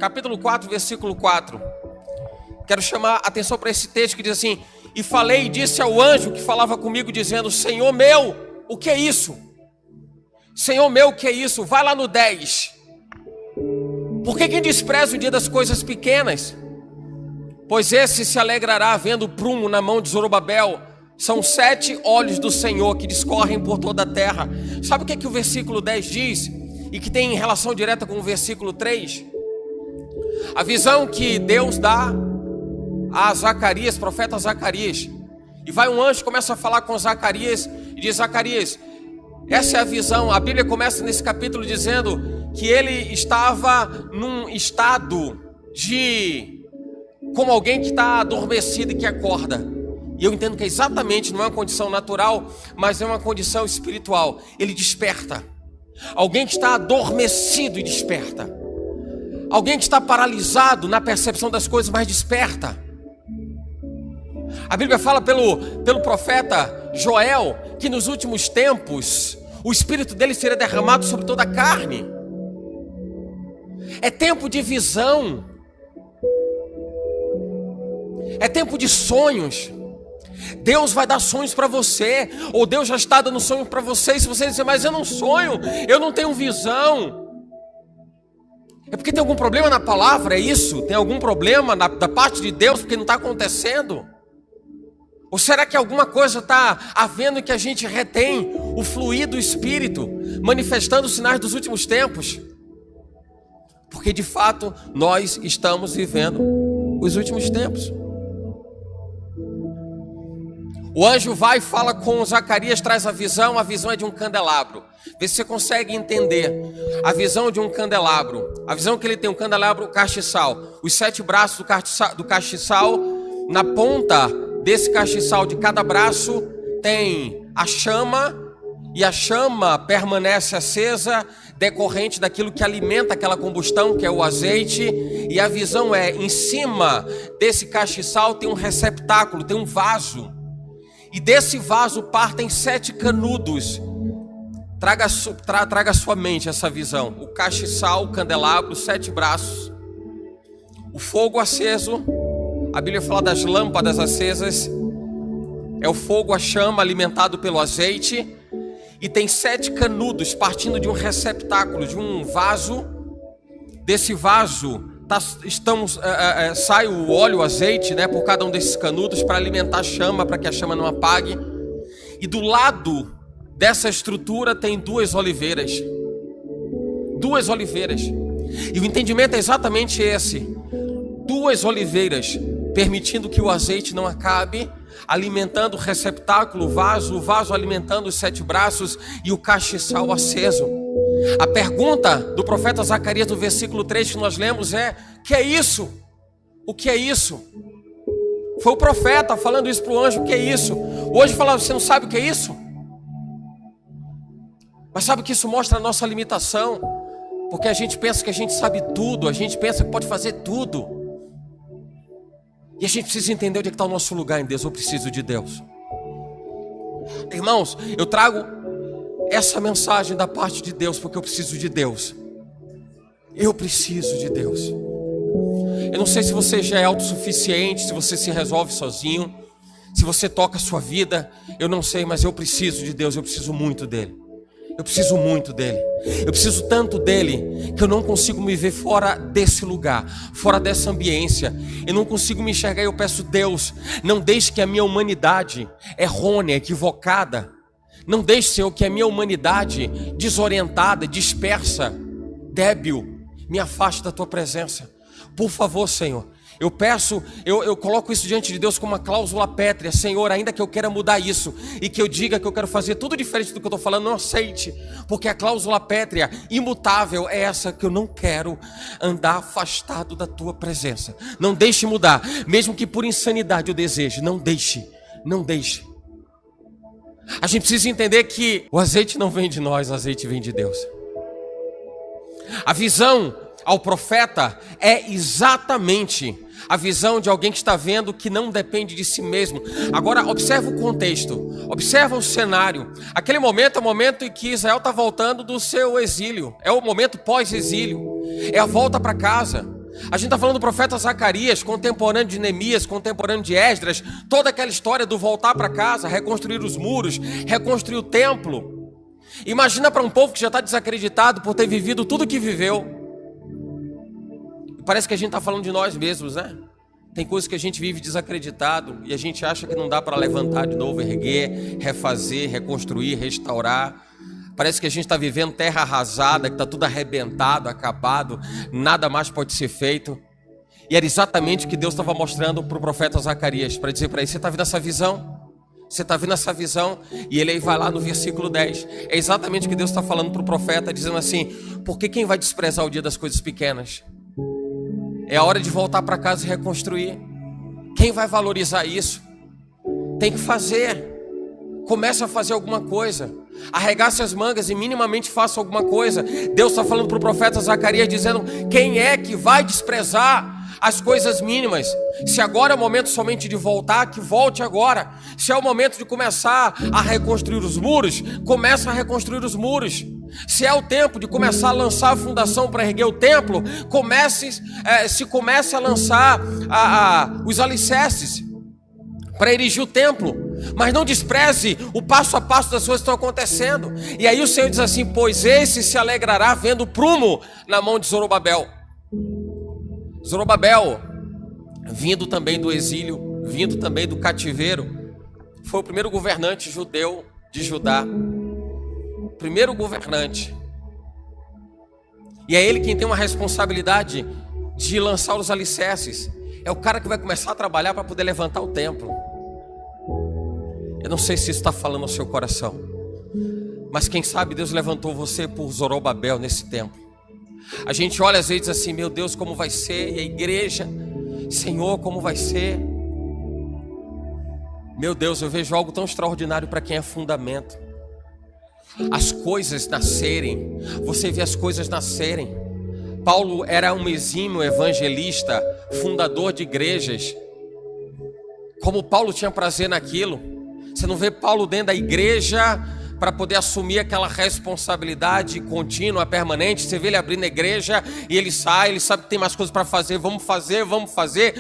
capítulo 4, versículo 4. Quero chamar a atenção para esse texto que diz assim: e falei e disse ao anjo que falava comigo, dizendo: Senhor meu, o que é isso? Senhor meu, o que é isso? Vai lá no 10. Por que quem despreza o dia das coisas pequenas? Pois esse se alegrará vendo o prumo na mão de Zorobabel. São 7 olhos do Senhor que discorrem por toda a terra. Sabe o que o versículo 10 diz? E que tem relação direta com o versículo 3? A visão que Deus dá a Zacarias, profeta Zacarias. E vai um anjo, começa a falar com Zacarias e diz: Zacarias, essa é a visão. A Bíblia começa nesse capítulo dizendo que ele estava num estado como alguém que está adormecido e que acorda. E eu entendo que exatamente não é uma condição natural, mas é uma condição espiritual. Ele desperta. Alguém que está adormecido e desperta. Alguém que está paralisado na percepção das coisas, mas desperta. A Bíblia fala pelo profeta Joel que nos últimos tempos o espírito dele seria derramado sobre toda a carne. É tempo de visão. É tempo de sonhos. Deus vai dar sonhos para você, ou Deus já está dando sonhos para você. E se você dizer: mas eu não sonho, eu não tenho visão, é porque tem algum problema na palavra, é isso? Tem algum problema da parte de Deus porque não está acontecendo? Ou será que alguma coisa está havendo que a gente retém o fluir do Espírito, manifestando os sinais dos últimos tempos? Porque de fato nós estamos vivendo os últimos tempos. O anjo vai e fala com Zacarias, traz a visão é de um candelabro. Vê se você consegue entender a visão de um candelabro. A visão que ele tem, um candelabro castiçal. Os 7 braços do castiçal, na ponta desse castiçal de cada braço tem a chama, e a chama permanece acesa, decorrente daquilo que alimenta aquela combustão, que é o azeite. E a visão é, em cima desse castiçal tem um receptáculo, tem um vaso. E desse vaso partem 7 canudos. Traga à sua mente essa visão. O castiçal, o candelabro, 7 braços. O fogo aceso. A Bíblia fala das lâmpadas acesas. É o fogo, a chama, alimentado pelo azeite. E tem 7 canudos partindo de um receptáculo, de um vaso. Desse vaso sai o óleo, o azeite, né, por cada um desses canudos para alimentar a chama, para que a chama não apague. E do lado dessa estrutura tem 2 oliveiras. 2 oliveiras. E o entendimento é exatamente esse: 2 oliveiras, permitindo que o azeite não acabe, alimentando o receptáculo, o vaso alimentando os 7 braços e o castiçal aceso. A pergunta do profeta Zacarias no versículo 3 que nós lemos é: que é isso? O que é isso? Foi o profeta falando isso para o anjo: o que é isso? Hoje falando: você não sabe o que é isso? Mas sabe que isso mostra a nossa limitação? Porque a gente pensa que a gente sabe tudo, a gente pensa que pode fazer tudo. E a gente precisa entender onde é que está o nosso lugar em Deus. Eu preciso de Deus. Irmãos, eu trago essa mensagem da parte de Deus porque eu preciso de Deus. Eu preciso de Deus. Eu não sei se você já é autossuficiente, se você se resolve sozinho, se você toca a sua vida. Eu não sei, mas eu preciso de Deus. Eu preciso muito dele. Eu preciso muito dele. Eu preciso tanto dele que eu não consigo me ver fora desse lugar, fora dessa ambiência. Eu não consigo me enxergar. Eu peço: Deus, não deixe que a minha humanidade errônea, equivocada, não deixe, Senhor, que a minha humanidade desorientada, dispersa, débil, me afaste da tua presença. Por favor, Senhor, eu peço, eu coloco isso diante de Deus como uma cláusula pétrea. Senhor, ainda que eu queira mudar isso e que eu diga que eu quero fazer tudo diferente do que eu estou falando, não aceite, porque a cláusula pétrea, imutável, é essa: que eu não quero andar afastado da tua presença. Não deixe mudar, mesmo que por insanidade eu deseje. Não deixe, não deixe. A gente precisa entender que o azeite não vem de nós, o azeite vem de Deus. A visão ao profeta é exatamente a visão de alguém que está vendo que não depende de si mesmo. Agora observa o contexto, observa o cenário. Aquele momento é o momento em que Israel está voltando do seu exílio. É o momento pós-exílio, é a volta para casa. A gente está falando do profeta Zacarias, contemporâneo de Neemias, contemporâneo de Esdras, toda aquela história do voltar para casa, reconstruir os muros, reconstruir o templo. Imagina para um povo que já está desacreditado por ter vivido tudo que viveu. Parece que a gente está falando de nós mesmos, né? Tem coisas que a gente vive desacreditado e a gente acha que não dá para levantar de novo, erguer, refazer, reconstruir, restaurar. Parece que a gente está vivendo terra arrasada, que está tudo arrebentado, acabado, nada mais pode ser feito. E era exatamente o que Deus estava mostrando para o profeta Zacarias, para dizer para ele: você está vendo essa visão? Você está vendo essa visão? E ele aí vai lá no versículo 10. É exatamente o que Deus está falando para o profeta, dizendo assim: porque quem vai desprezar o dia das coisas pequenas? É a hora de voltar para casa e reconstruir. Quem vai valorizar isso? Tem que fazer. Comece a fazer alguma coisa. Arregace as mangas e minimamente faça alguma coisa. Deus está falando para o profeta Zacarias, dizendo: quem é que vai desprezar as coisas mínimas? Se agora é o momento somente de voltar, que volte agora. Se é o momento de começar a reconstruir os muros, comece a reconstruir os muros. Se é o tempo de começar a lançar a fundação para erguer o templo, comece a lançar os alicerces para erigir o templo. Mas não despreze o passo a passo das coisas que estão acontecendo. E aí o Senhor diz assim: pois esse se alegrará vendo o prumo na mão de Zorobabel. Zorobabel, vindo também do exílio, vindo também do cativeiro, foi o primeiro governante judeu de Judá. Primeiro governante. E é ele quem tem uma responsabilidade de lançar os alicerces. É o cara que vai começar a trabalhar para poder levantar o templo. Eu não sei se isso está falando ao seu coração, mas quem sabe Deus levantou você por Zorobabel nesse tempo. A gente olha às vezes assim: meu Deus, como vai ser? E a igreja, Senhor, como vai ser? Meu Deus, eu vejo algo tão extraordinário para quem é fundamento. As coisas nascerem, você vê as coisas nascerem. Paulo era um exímio evangelista, fundador de igrejas. Como Paulo tinha prazer naquilo. Você não vê Paulo dentro da igreja para poder assumir aquela responsabilidade contínua, permanente. Você vê ele abrindo a igreja e ele sai, ele sabe que tem mais coisas para fazer. Vamos fazer.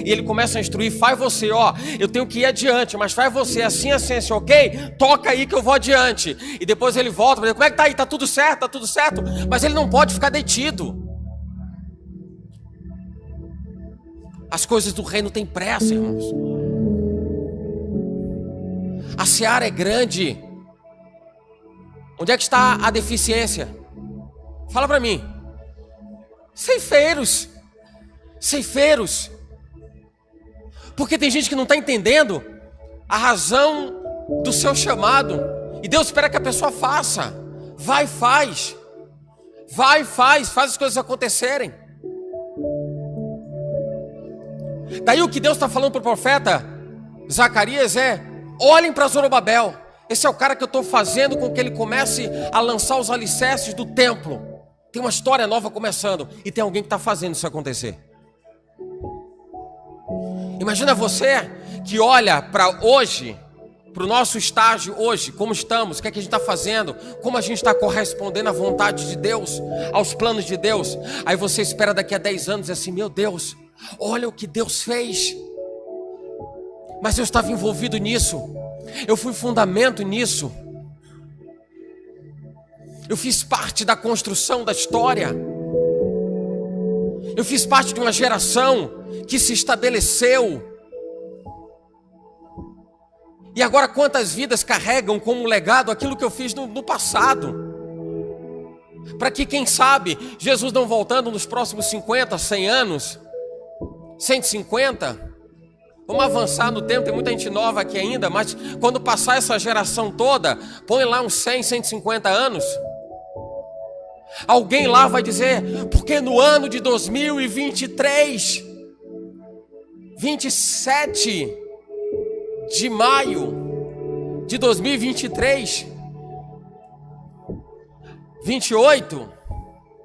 E ele começa a instruir: faz você, eu tenho que ir adiante, mas faz você assim, ok? Toca aí que eu vou adiante. E depois ele volta para dizer: como é que tá aí? Tá tudo certo? Mas ele não pode ficar detido. As coisas do reino têm pressa, irmãos. A seara é grande. Onde é que está a deficiência? Fala para mim. Ceifeiros. Porque tem gente que não está entendendo a razão do seu chamado. E Deus espera que a pessoa faça. Faz as coisas acontecerem. Daí o que Deus está falando para o profeta Zacarias é: olhem para Zorobabel. Esse é o cara que eu estou fazendo com que ele comece a lançar os alicerces do templo. Tem uma história nova começando e tem alguém que está fazendo isso acontecer. Imagina você que olha para hoje, para o nosso estágio hoje, como estamos, o que é que a gente está fazendo, como a gente está correspondendo à vontade de Deus, aos planos de Deus. Aí você espera daqui a 10 anos e assim: meu Deus, olha o que Deus fez. Mas eu estava envolvido nisso. Eu fui fundamento nisso. Eu fiz parte da construção da história. Eu fiz parte de uma geração que se estabeleceu. E agora quantas vidas carregam como legado aquilo que eu fiz no passado? Para que, quem sabe, Jesus não voltando nos próximos 50, 100 anos, 150... Vamos avançar no tempo, tem muita gente nova aqui ainda, mas quando passar essa geração toda, põe lá uns 100, 150 anos. Alguém lá vai dizer: porque no ano de 2023, 27 de maio de 2023, 28,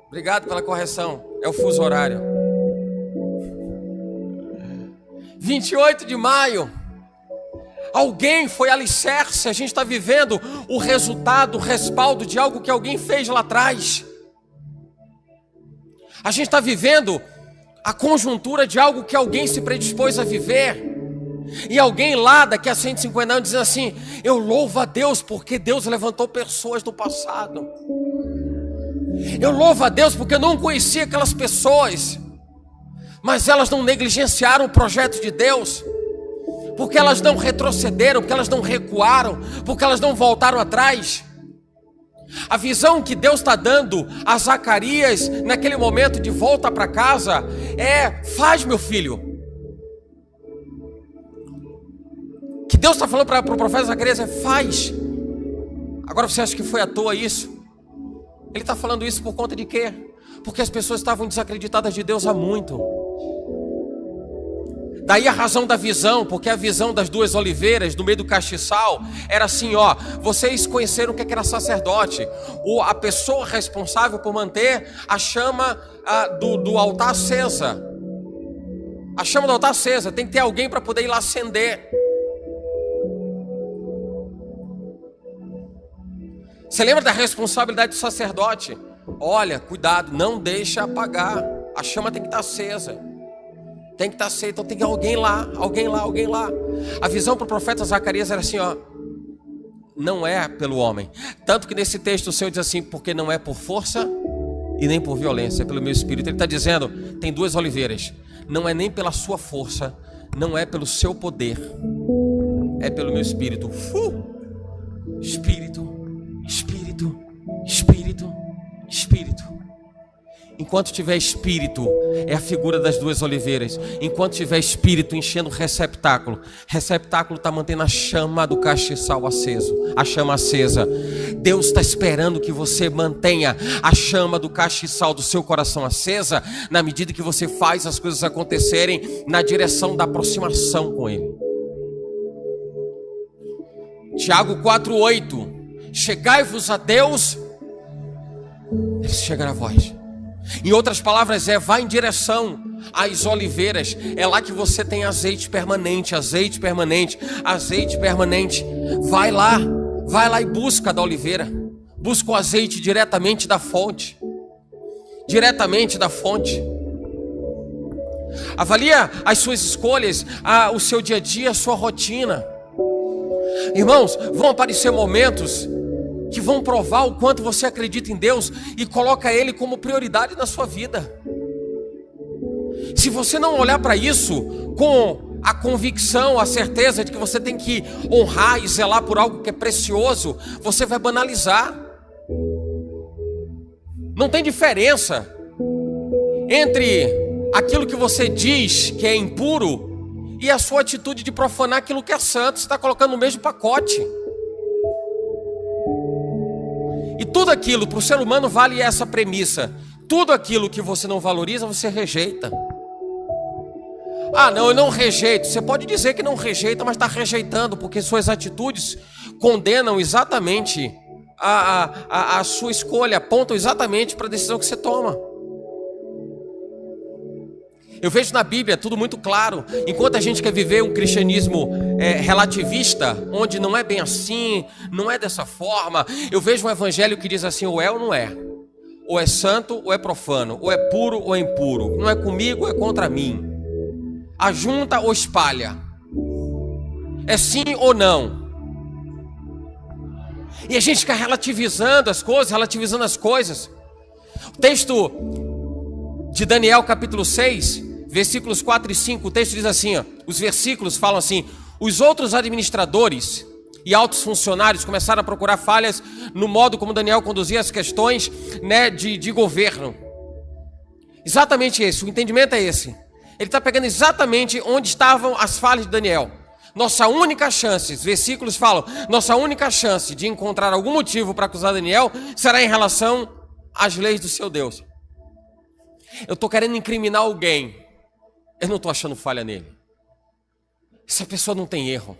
obrigado pela correção, é o fuso horário. 28 de maio, alguém foi alicerce. A gente está vivendo o resultado, o respaldo de algo que alguém fez lá atrás. A gente está vivendo a conjuntura de algo que alguém se predispôs a viver. E alguém lá daqui a 150 anos dizendo assim: eu louvo a Deus porque Deus levantou pessoas do passado. Eu louvo a Deus porque eu não conhecia aquelas pessoas, mas elas não negligenciaram o projeto de Deus, porque elas não retrocederam, porque elas não recuaram, porque elas não voltaram atrás. A visão que Deus está dando a Zacarias naquele momento de volta para casa é: faz, meu filho. Que Deus está falando para o profeta Zacarias é: faz. Agora você acha que foi à toa isso? Ele está falando isso por conta de quê? Porque as pessoas estavam desacreditadas de Deus há muito. Daí a razão da visão, porque a visão das duas oliveiras no meio do castiçal era assim, ó: vocês conheceram o que era sacerdote, a pessoa responsável por manter a chama do altar acesa. A chama do altar acesa, tem que ter alguém para poder ir lá acender. Você lembra da responsabilidade do sacerdote? Olha, cuidado, não deixa apagar. A chama tem que estar acesa. Tem que estar acesa, então tem alguém lá, alguém lá, alguém lá. A visão para o profeta Zacarias era assim, ó: não é pelo homem. Tanto que nesse texto o Senhor diz assim: porque não é por força e nem por violência, é pelo meu espírito. Ele está dizendo: tem duas oliveiras. Não é nem pela sua força, não é pelo seu poder, é pelo meu espírito. Espírito. Espírito, espírito, espírito. Enquanto tiver espírito, é a figura das duas oliveiras. Enquanto tiver espírito enchendo o receptáculo, receptáculo está mantendo a chama do castiçal aceso, a chama acesa. Deus está esperando que você mantenha a chama do castiçal do seu coração acesa, na medida que você faz as coisas acontecerem na direção da aproximação com Ele. Tiago 4:8: chegai-vos a Deus, Ele se chegará a vós. Em outras palavras, vá em direção às oliveiras. É lá que você tem azeite permanente, azeite permanente, azeite permanente. Vai lá e busca da oliveira. Busca o azeite diretamente da fonte. Diretamente da fonte. Avalia as suas escolhas, o seu dia a dia, a sua rotina. Irmãos, vão aparecer momentos que vão provar o quanto você acredita em Deus e coloca Ele como prioridade na sua vida. Se você não olhar para isso com a convicção, a certeza de que você tem que honrar e zelar por algo que é precioso, você vai banalizar. Não tem diferença entre aquilo que você diz que é impuro e a sua atitude de profanar aquilo que é santo. Você está colocando no mesmo pacote. E tudo aquilo, para o ser humano vale essa premissa: tudo aquilo que você não valoriza, você rejeita. Ah, não, eu não rejeito. Você pode dizer que não rejeita, mas está rejeitando, porque suas atitudes condenam exatamente a sua escolha, apontam exatamente para a decisão que você toma. Eu vejo na Bíblia tudo muito claro. Enquanto a gente quer viver um cristianismo relativista, onde não é bem assim, não é dessa forma, eu vejo um evangelho que diz assim: ou é ou não é, ou é santo ou é profano, ou é puro ou é impuro, não é comigo ou é contra mim, ajunta ou espalha, é sim ou não. E a gente fica relativizando as coisas. O texto de Daniel capítulo 6, versículos 4 e 5, o texto diz assim, ó, os versículos falam assim: os outros administradores e altos funcionários começaram a procurar falhas no modo como Daniel conduzia as questões, né, de governo. Exatamente esse, o entendimento é esse. Ele está pegando exatamente onde estavam as falhas de Daniel. Nossa única chance, os versículos falam, nossa única chance de encontrar algum motivo para acusar Daniel será em relação às leis do seu Deus. Eu estou querendo incriminar alguém, eu não estou achando falha nele. Essa pessoa não tem erro,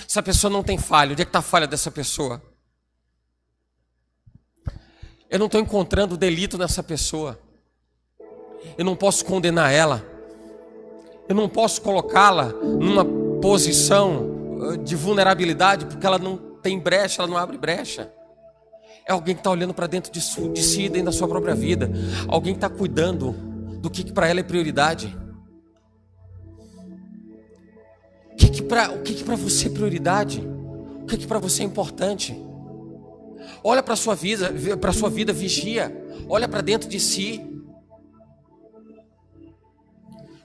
essa pessoa não tem falha. Onde é que está a falha dessa pessoa? Eu não estou encontrando delito nessa pessoa. Eu não posso condenar ela, eu não posso colocá-la numa posição de vulnerabilidade, porque ela não tem brecha, ela não abre brecha. É alguém que está olhando para dentro de si, dentro da sua própria vida. Alguém que está cuidando do que para ela é prioridade. O que para você é prioridade? O que para você é importante? Olha para a sua vida, vigia. Olha para dentro de si.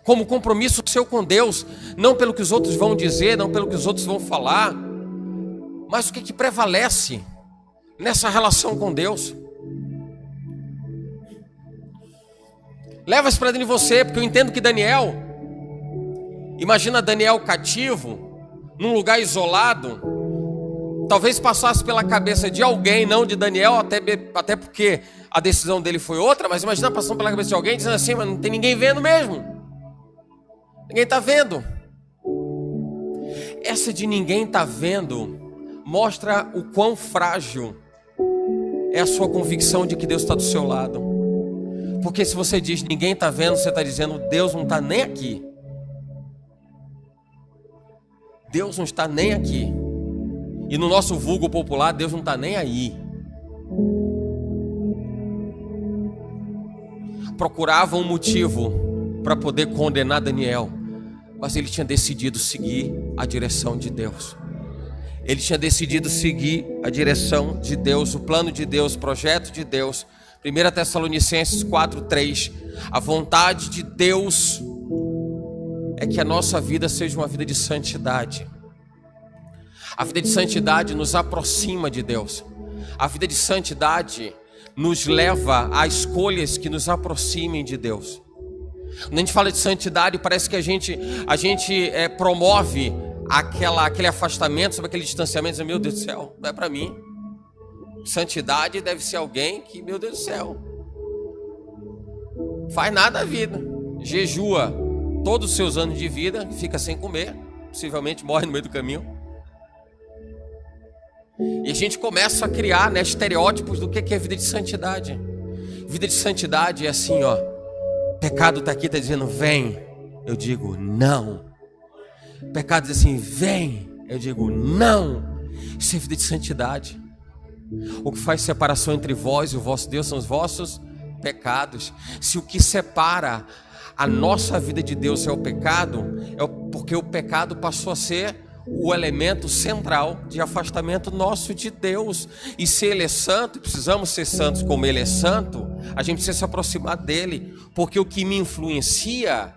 Como compromisso seu com Deus, não pelo que os outros vão dizer, não pelo que os outros vão falar, mas o que prevalece nessa relação com Deus. Leva isso para dentro de você, porque eu entendo que Daniel, imagina Daniel cativo, num lugar isolado, talvez passasse pela cabeça de alguém, não de Daniel, até porque a decisão dele foi outra, mas imagina passando pela cabeça de alguém dizendo assim, mas não tem ninguém vendo mesmo. Ninguém está vendo. Essa de ninguém está vendo mostra o quão frágil é a sua convicção de que Deus está do seu lado. Porque se você diz ninguém está vendo, você está dizendo Deus não está nem aqui. Deus não está nem aqui. E no nosso vulgo popular, Deus não está nem aí. Procurava um motivo para poder condenar Daniel, mas ele tinha decidido seguir a direção de Deus. Ele tinha decidido seguir a direção de Deus, o plano de Deus, o projeto de Deus. 1 Tessalonicenses 4:3. A vontade de Deus é que a nossa vida seja uma vida de santidade. A vida de santidade nos aproxima de Deus. A vida de santidade nos leva a escolhas que nos aproximem de Deus. Quando a gente fala de santidade, parece que a gente promove aquele afastamento, sabe, aquele distanciamento. Meu Deus do céu, não é para mim. Santidade deve ser alguém que, meu Deus do céu, faz nada da vida, jejua todos os seus anos de vida, fica sem comer, possivelmente morre no meio do caminho. E a gente começa a criar, estereótipos do que é vida de santidade. Vida de santidade é assim, ó. Pecado está aqui, está dizendo vem, eu digo não. Pecado diz assim, vem, eu digo não. Isso é vida de santidade. O que faz separação entre vós e o vosso Deus são os vossos pecados. Se o que separa a nossa vida de Deus é o pecado, é porque o pecado passou a ser o elemento central de afastamento nosso de Deus. E se Ele é santo, precisamos ser santos como Ele é santo, a gente precisa se aproximar dEle, porque o que me influencia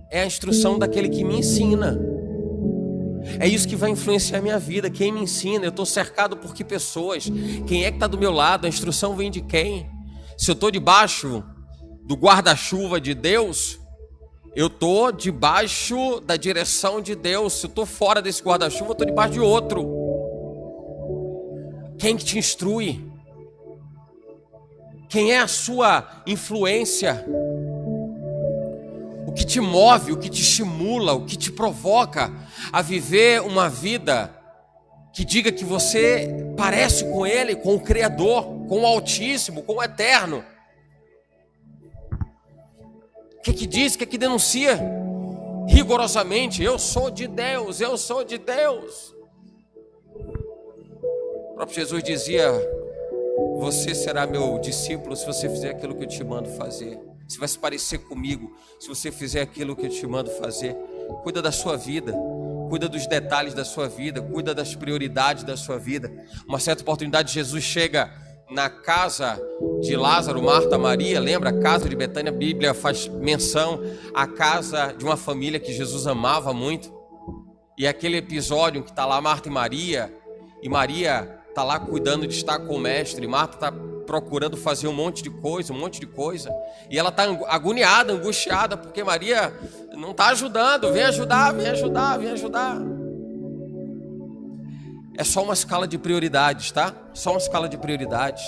é a instrução daquele que me ensina. É isso que vai influenciar a minha vida, quem me ensina. Eu estou cercado por que pessoas? Quem é que está do meu lado? A instrução vem de quem? Se eu estou debaixo do guarda-chuva de Deus, eu estou debaixo da direção de Deus. Se eu estou fora desse guarda-chuva, eu estou debaixo de outro. Quem que te instrui? Quem é a sua influência? O que te move, o que te estimula, o que te provoca a viver uma vida que diga que você parece com Ele, com o Criador, com o Altíssimo, com o Eterno. O que diz, o que denuncia rigorosamente? Eu sou de Deus, eu sou de Deus. O próprio Jesus dizia, você será meu discípulo se você fizer aquilo que eu te mando fazer. Você vai se parecer comigo se você fizer aquilo que eu te mando fazer. Cuida da sua vida, cuida dos detalhes da sua vida, cuida das prioridades da sua vida. Uma certa oportunidade, Jesus chega na casa de Lázaro, Marta, Maria, lembra? A casa de Betânia, a Bíblia faz menção à casa de uma família que Jesus amava muito. E aquele episódio que está lá Marta e Maria está lá cuidando de estar com o mestre, Marta está procurando fazer um monte de coisa, e ela está agoniada, angustiada, porque Maria não está ajudando. Vem ajudar. É só uma escala de prioridades, tá? Só uma escala de prioridades.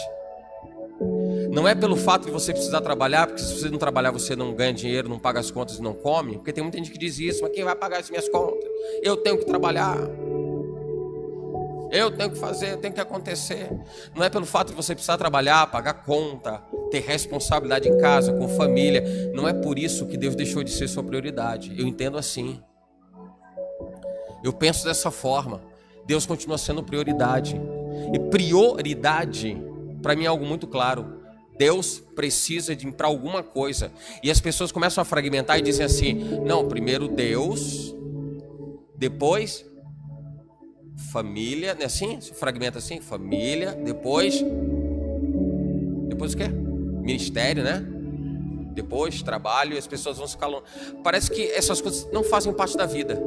Não é pelo fato de você precisar trabalhar, porque se você não trabalhar você não ganha dinheiro, não paga as contas e não come, porque tem muita gente que diz isso, mas quem vai pagar as minhas contas? Eu tenho que trabalhar. Eu tenho que fazer, tem que acontecer. Não é pelo fato de você precisar trabalhar, pagar conta, ter responsabilidade em casa, com família. Não é por isso que Deus deixou de ser sua prioridade. Eu entendo assim. Eu penso dessa forma. Deus continua sendo prioridade. E prioridade, para mim, é algo muito claro. Deus precisa de para alguma coisa. E as pessoas começam a fragmentar e dizem assim: não, primeiro Deus, depois família, não é assim? Se fragmenta assim, família, depois o quê? Ministério, né? Depois trabalho, e as pessoas vão se calando. Parece que essas coisas não fazem parte da vida.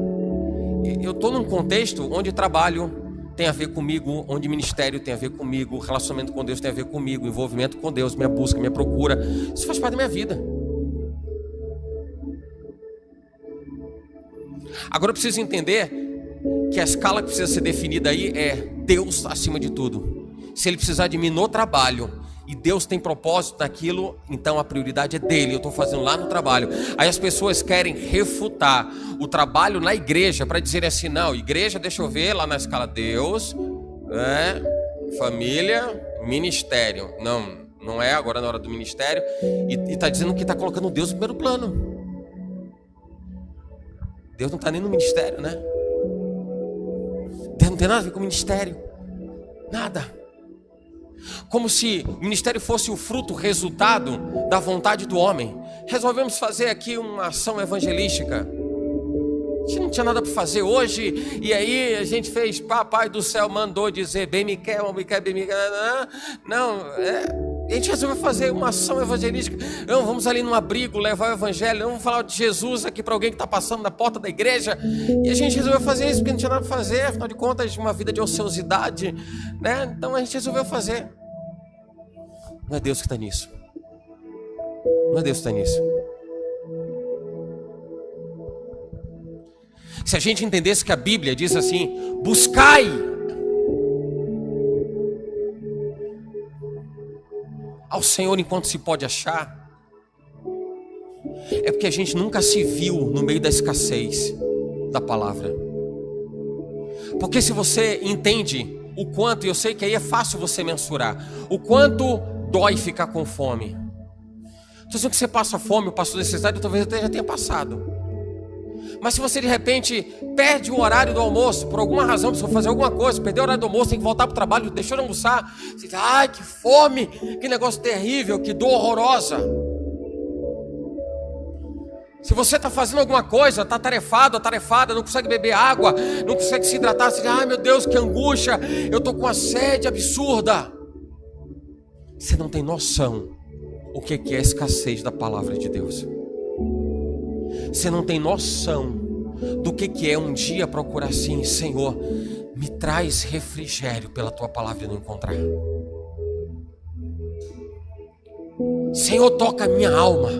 Eu estou num contexto onde trabalho tem a ver comigo, onde ministério tem a ver comigo, relacionamento com Deus tem a ver comigo, envolvimento com Deus, minha busca, minha procura, isso faz parte da minha vida. Agora eu preciso entender que a escala que precisa ser definida aí é Deus acima de tudo. Se Ele precisar de mim no trabalho e Deus tem propósito naquilo, então a prioridade é dele, eu estou fazendo lá no trabalho. Aí as pessoas querem refutar o trabalho na igreja para dizer assim: não, igreja, deixa eu ver lá na escala, Deus, família, ministério. Não é agora na hora do ministério, e está dizendo que está colocando Deus no primeiro plano. Deus não está nem no ministério, né? Deus não tem nada a ver com o ministério, nada. Como se o ministério fosse o fruto, o resultado da vontade do homem. Resolvemos fazer aqui uma ação evangelística. A gente não tinha nada para fazer hoje, e aí a gente fez, papai do céu mandou dizer, bem me quer, bem me quer. A gente resolveu fazer uma ação evangelística. Não, vamos ali num abrigo, levar o evangelho, vamos falar de Jesus aqui para alguém que está passando na porta da igreja. E a gente resolveu fazer isso porque não tinha nada para fazer, afinal de contas, uma vida de ociosidade, né? Então a gente resolveu fazer. Não é Deus que está nisso. Não é Deus que está nisso. Se a gente entendesse que a Bíblia diz assim: buscai ao Senhor enquanto se pode achar, é porque a gente nunca se viu no meio da escassez da palavra. Porque se você entende o quanto, e eu sei que aí é fácil você mensurar, o quanto dói ficar com fome. Estou dizendo que você passa fome, ou passou necessidade, talvez até já tenha passado. Mas se você de repente perde o horário do almoço, por alguma razão, precisa fazer alguma coisa, perdeu o horário do almoço, tem que voltar para o trabalho, deixou de almoçar, você diz: ai, que fome, que negócio terrível, que dor horrorosa. Se você está fazendo alguma coisa, está atarefado, atarefada, não consegue beber água, não consegue se hidratar, você diz: ai meu Deus, que angústia, eu estou com uma sede absurda. Você não tem noção o que é a escassez da palavra de Deus. Você não tem noção do que é um dia procurar assim: Senhor, me traz refrigério pela tua palavra e não encontrar. Senhor, toca a minha alma.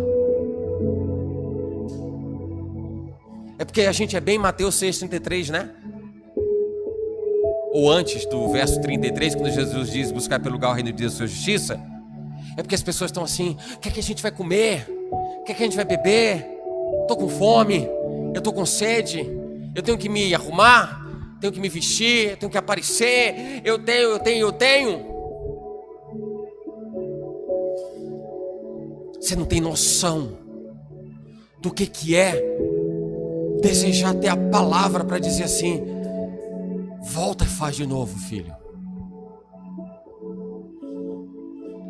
É porque a gente é bem Mateus 6,33, né? Ou antes do verso 33, quando Jesus diz: buscar pelo lugar o reino de Deus e sua justiça. É porque as pessoas estão assim: o que é que a gente vai comer? O que é que a gente vai beber? Estou com fome, eu estou com sede, eu tenho que me arrumar, tenho que me vestir, tenho que aparecer, eu tenho. Você não tem noção do que é desejar ter a palavra para dizer assim: volta e faz de novo, filho.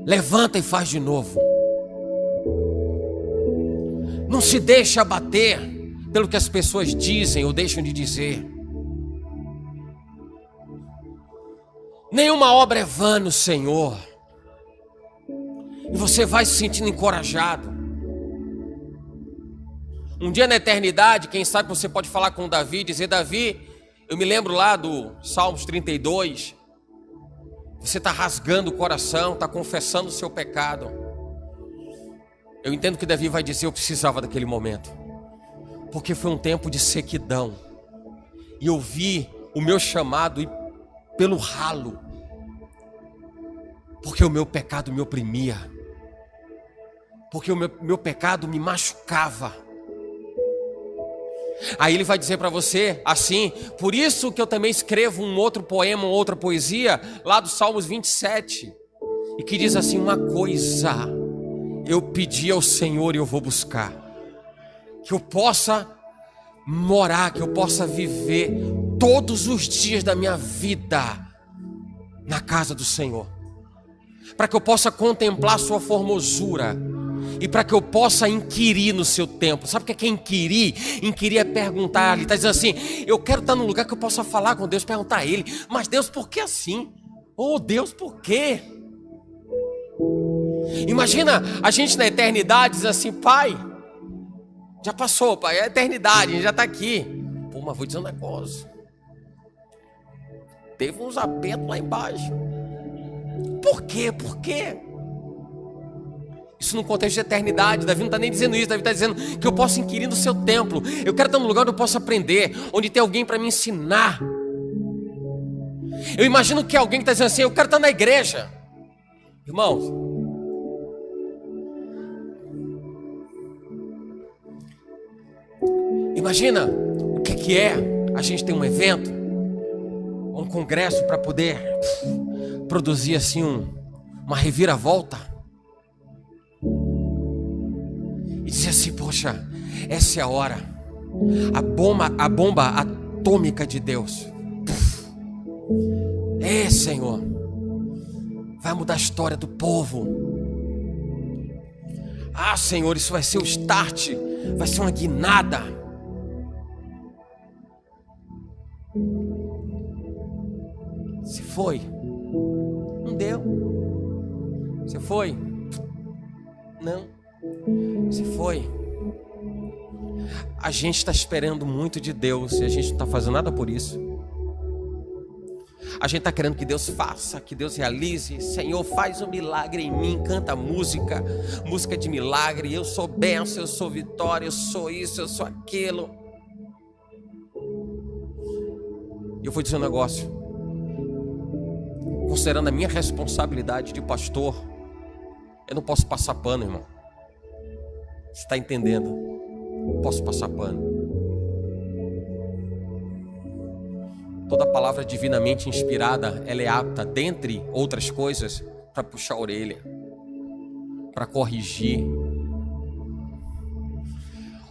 Levanta e faz de novo. Não se deixa abater pelo que as pessoas dizem ou deixam de dizer. Nenhuma obra é vã no Senhor. E você vai se sentindo encorajado. Um dia na eternidade, quem sabe você pode falar com Davi e dizer: Davi, eu me lembro lá do Salmos 32. Você está rasgando o coração, está confessando o seu pecado. Eu entendo que Davi vai dizer: eu precisava daquele momento, porque foi um tempo de sequidão, e eu vi o meu chamado ir pelo ralo, porque o meu pecado me oprimia, porque o meu pecado me machucava. Aí ele vai dizer para você assim: por isso que eu também escrevo um outro poema, uma outra poesia, lá do Salmos 27, e que diz assim: uma coisa eu pedi ao Senhor e eu vou buscar, que eu possa morar, que eu possa viver todos os dias da minha vida na casa do Senhor. para que eu possa contemplar sua formosura e para que eu possa inquirir no seu templo. Sabe o que é inquirir? Inquirir é perguntar. Ele está dizendo assim: eu quero estar num lugar que eu possa falar com Deus, perguntar a Ele, mas Deus, por que assim? Oh Deus, por quê? Imagina a gente na eternidade diz assim: Pai, já passou, Pai, é a eternidade, a gente já está aqui. Pô, mas vou dizer um negócio, teve uns apertos lá embaixo. Por quê? Por quê? Isso no contexto de eternidade. Davi não está nem dizendo isso. Davi está dizendo que eu posso inquirir no seu templo. Eu quero estar num lugar onde eu posso aprender, onde tem alguém para me ensinar. Eu imagino que alguém que está dizendo assim: eu quero estar na igreja. Irmãos, imagina o que é a gente ter um evento, um congresso para poder produzir assim uma reviravolta e dizer assim: poxa, essa é a hora, a bomba atômica de Deus. Senhor, vai mudar a história do povo. Senhor, isso vai ser o start, vai ser uma guinada. Se foi, não deu. Se foi, não. Se foi. A gente está esperando muito de Deus e a gente não está fazendo nada por isso. A gente está querendo que Deus faça, que Deus realize. Senhor, faz um milagre em mim. Canta música de milagre. Eu sou bênção, eu sou vitória, eu sou isso, eu sou aquilo. Eu vou dizer um negócio. Considerando a minha responsabilidade de pastor, eu não posso passar pano, irmão. Você está entendendo? Não posso passar pano. Toda palavra divinamente inspirada, ela é apta, dentre outras coisas, para puxar a orelha, para corrigir.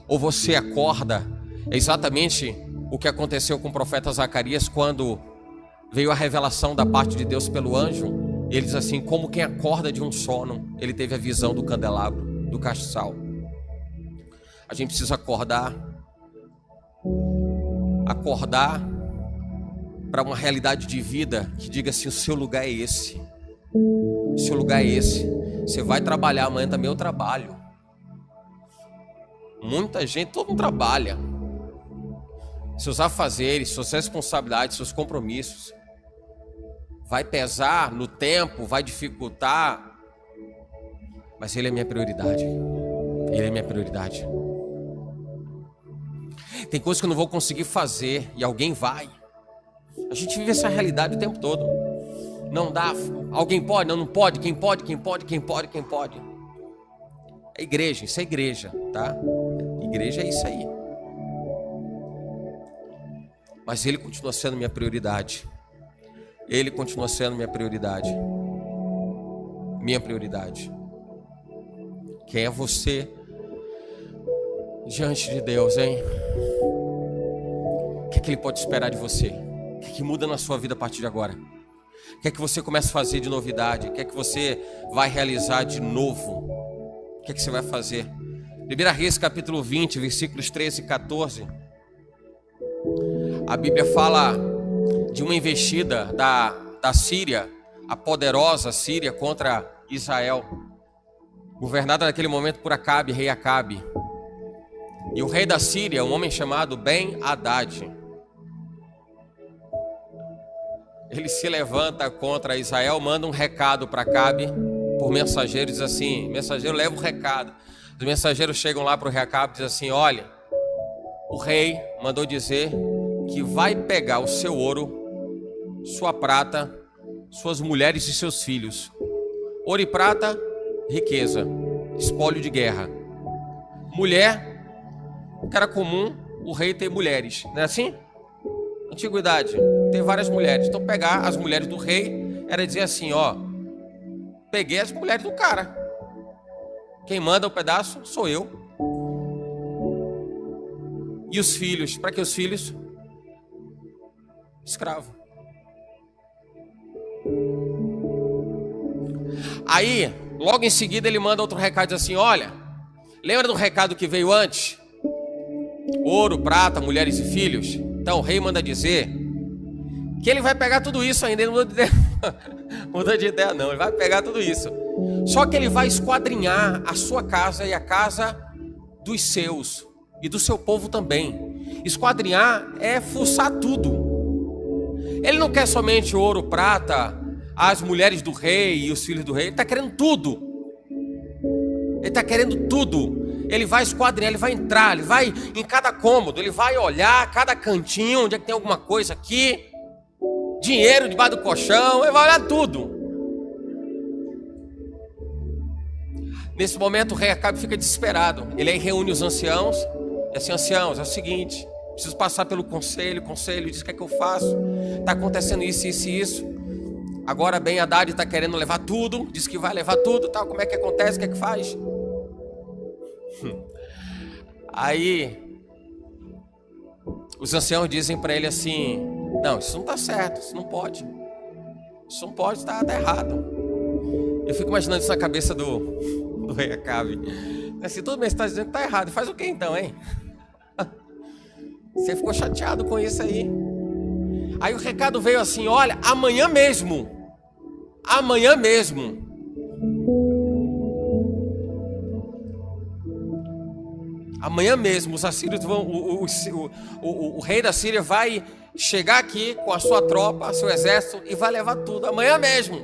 Ou você acorda, é exatamente o que aconteceu com o profeta Zacarias quando veio a revelação da parte de Deus pelo anjo. Ele diz assim: como quem acorda de um sono, ele teve a visão do candelabro, do castiçal. A gente precisa acordar para uma realidade de vida que diga assim: o seu lugar é esse, o seu lugar é esse. Você vai trabalhar, amanhã também eu trabalho. Muita gente, todo mundo trabalha. Seus afazeres, suas responsabilidades, seus compromissos. Vai pesar no tempo, vai dificultar, mas Ele é minha prioridade. Ele é minha prioridade. Tem coisas que eu não vou conseguir fazer e alguém vai. A gente vive essa realidade o tempo todo. Não dá, alguém pode, não pode, quem pode, quem pode, quem pode, quem pode. É igreja, isso é igreja, tá? Igreja é isso aí. Mas Ele continua sendo minha prioridade. Ele continua sendo minha prioridade. Minha prioridade. Quem é você diante de Deus, hein? O que é que Ele pode esperar de você? O que é que muda na sua vida a partir de agora? O que é que você começa a fazer de novidade? O que é que você vai realizar de novo? O que é que você vai fazer? 1 Reis capítulo 20, versículos 13 e 14. A Bíblia fala de uma investida da Síria, a poderosa Síria, contra Israel, governada naquele momento por Acabe, rei Acabe. E o rei da Síria, um homem chamado Ben-Hadad, ele se levanta contra Israel, manda um recado para Acabe por mensageiro, diz assim: mensageiro, leva o recado. Os mensageiros chegam lá para o rei Acabe e dizem assim: olha, o rei mandou dizer que vai pegar o seu ouro, sua prata, suas mulheres e seus filhos. Ouro e prata, riqueza, espólio de guerra. Mulher, que era comum o rei ter mulheres, não é assim? Antiguidade, tem várias mulheres. Então pegar as mulheres do rei era dizer assim: ó, peguei as mulheres do cara. Quem manda o pedaço sou eu. E os filhos, para que os filhos? Escravo. Aí, logo em seguida, ele manda outro recado, diz assim: olha, lembra do recado que veio antes? Ouro, prata, mulheres e filhos. Então o rei manda dizer que ele vai pegar tudo isso ainda. Ele não mudou de ideia não, ele vai pegar tudo isso. Só que ele vai esquadrinhar a sua casa e a casa dos seus e do seu povo também. Esquadrinhar é fuçar tudo. Ele não quer somente ouro, prata, as mulheres do rei e os filhos do rei. Ele está querendo tudo. Ele está querendo tudo. Ele vai esquadrinhar, ele vai entrar, ele vai em cada cômodo, ele vai olhar cada cantinho, onde é que tem alguma coisa aqui, dinheiro debaixo do colchão, ele vai olhar tudo. Nesse momento o rei Acabe fica desesperado. Ele aí reúne os anciãos, e assim: anciãos, é o seguinte, preciso passar pelo conselho. O conselho diz: o que é que eu faço? Está acontecendo isso, isso e isso. Agora Ben Hadad está querendo levar tudo, diz que vai levar tudo, tal. Como é que acontece? O que é que faz? Aí os anciãos dizem para ele assim: não, isso não está certo, isso não pode. Isso não pode, está errado. Eu fico imaginando isso na cabeça do rei Acabe. Assim, todo mundo está dizendo que está errado. Faz o que então, hein? Você ficou chateado com isso aí. Aí o recado veio assim: olha, amanhã mesmo, os assírios vão, o rei da Síria vai chegar aqui com a sua tropa, seu exército, e vai levar tudo, amanhã mesmo.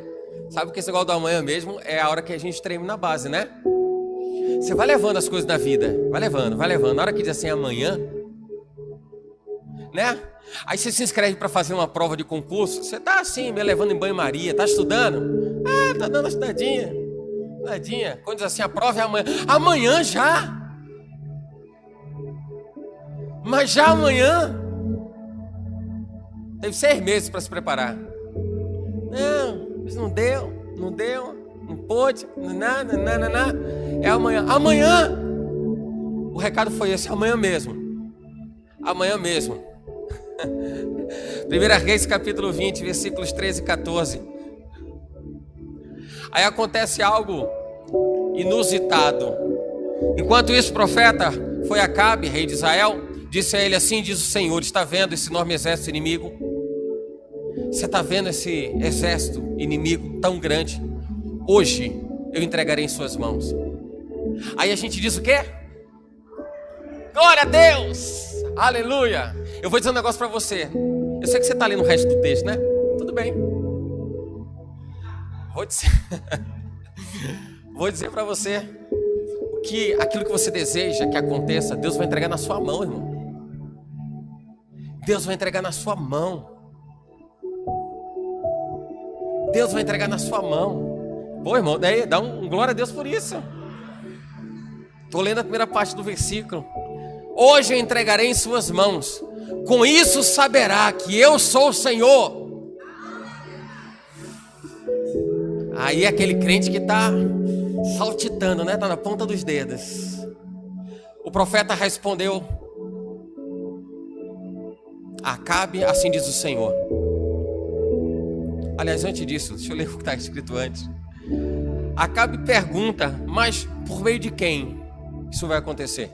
Sabe o que esse negócio do amanhã mesmo é a hora que a gente treme na base, né? Você vai levando as coisas da vida, vai levando. Na hora que diz assim, amanhã, né? Aí você se inscreve para fazer uma prova de concurso, você tá assim, me levando em banho-maria, tá estudando? Tá dando uma estudadinha. Quando diz assim, a prova é amanhã. Amanhã já? Mas já amanhã? Teve 6 meses para se preparar. Não, isso não deu, não pôde, nada. É amanhã. Amanhã! O recado foi esse: amanhã mesmo. 1 Reis capítulo 20, versículos 13 e 14. Aí acontece algo inusitado. Enquanto isso, o profeta foi Acabe, rei de Israel, disse a ele: assim diz o Senhor, está vendo esse enorme exército inimigo? Você está vendo esse exército inimigo tão grande? Hoje eu entregarei em suas mãos. Aí a gente diz o quê? Glória a Deus! Aleluia! Eu vou dizer um negócio para você. Eu sei que você está lendo o resto do texto, né? Tudo bem. Vou dizer para você que aquilo que você deseja que aconteça, Deus vai entregar na sua mão, irmão. Deus vai entregar na sua mão. Pô, irmão, daí dá um glória a Deus por isso. Estou lendo a primeira parte do versículo. Hoje eu entregarei em suas mãos. Com isso saberá que eu sou o Senhor. Aí é aquele crente que está saltitando, né? Está na ponta dos dedos. O profeta respondeu: Acabe, assim diz o Senhor. Aliás, antes disso, deixa eu ler o que está escrito antes. Acabe pergunta: mas por meio de quem isso vai acontecer?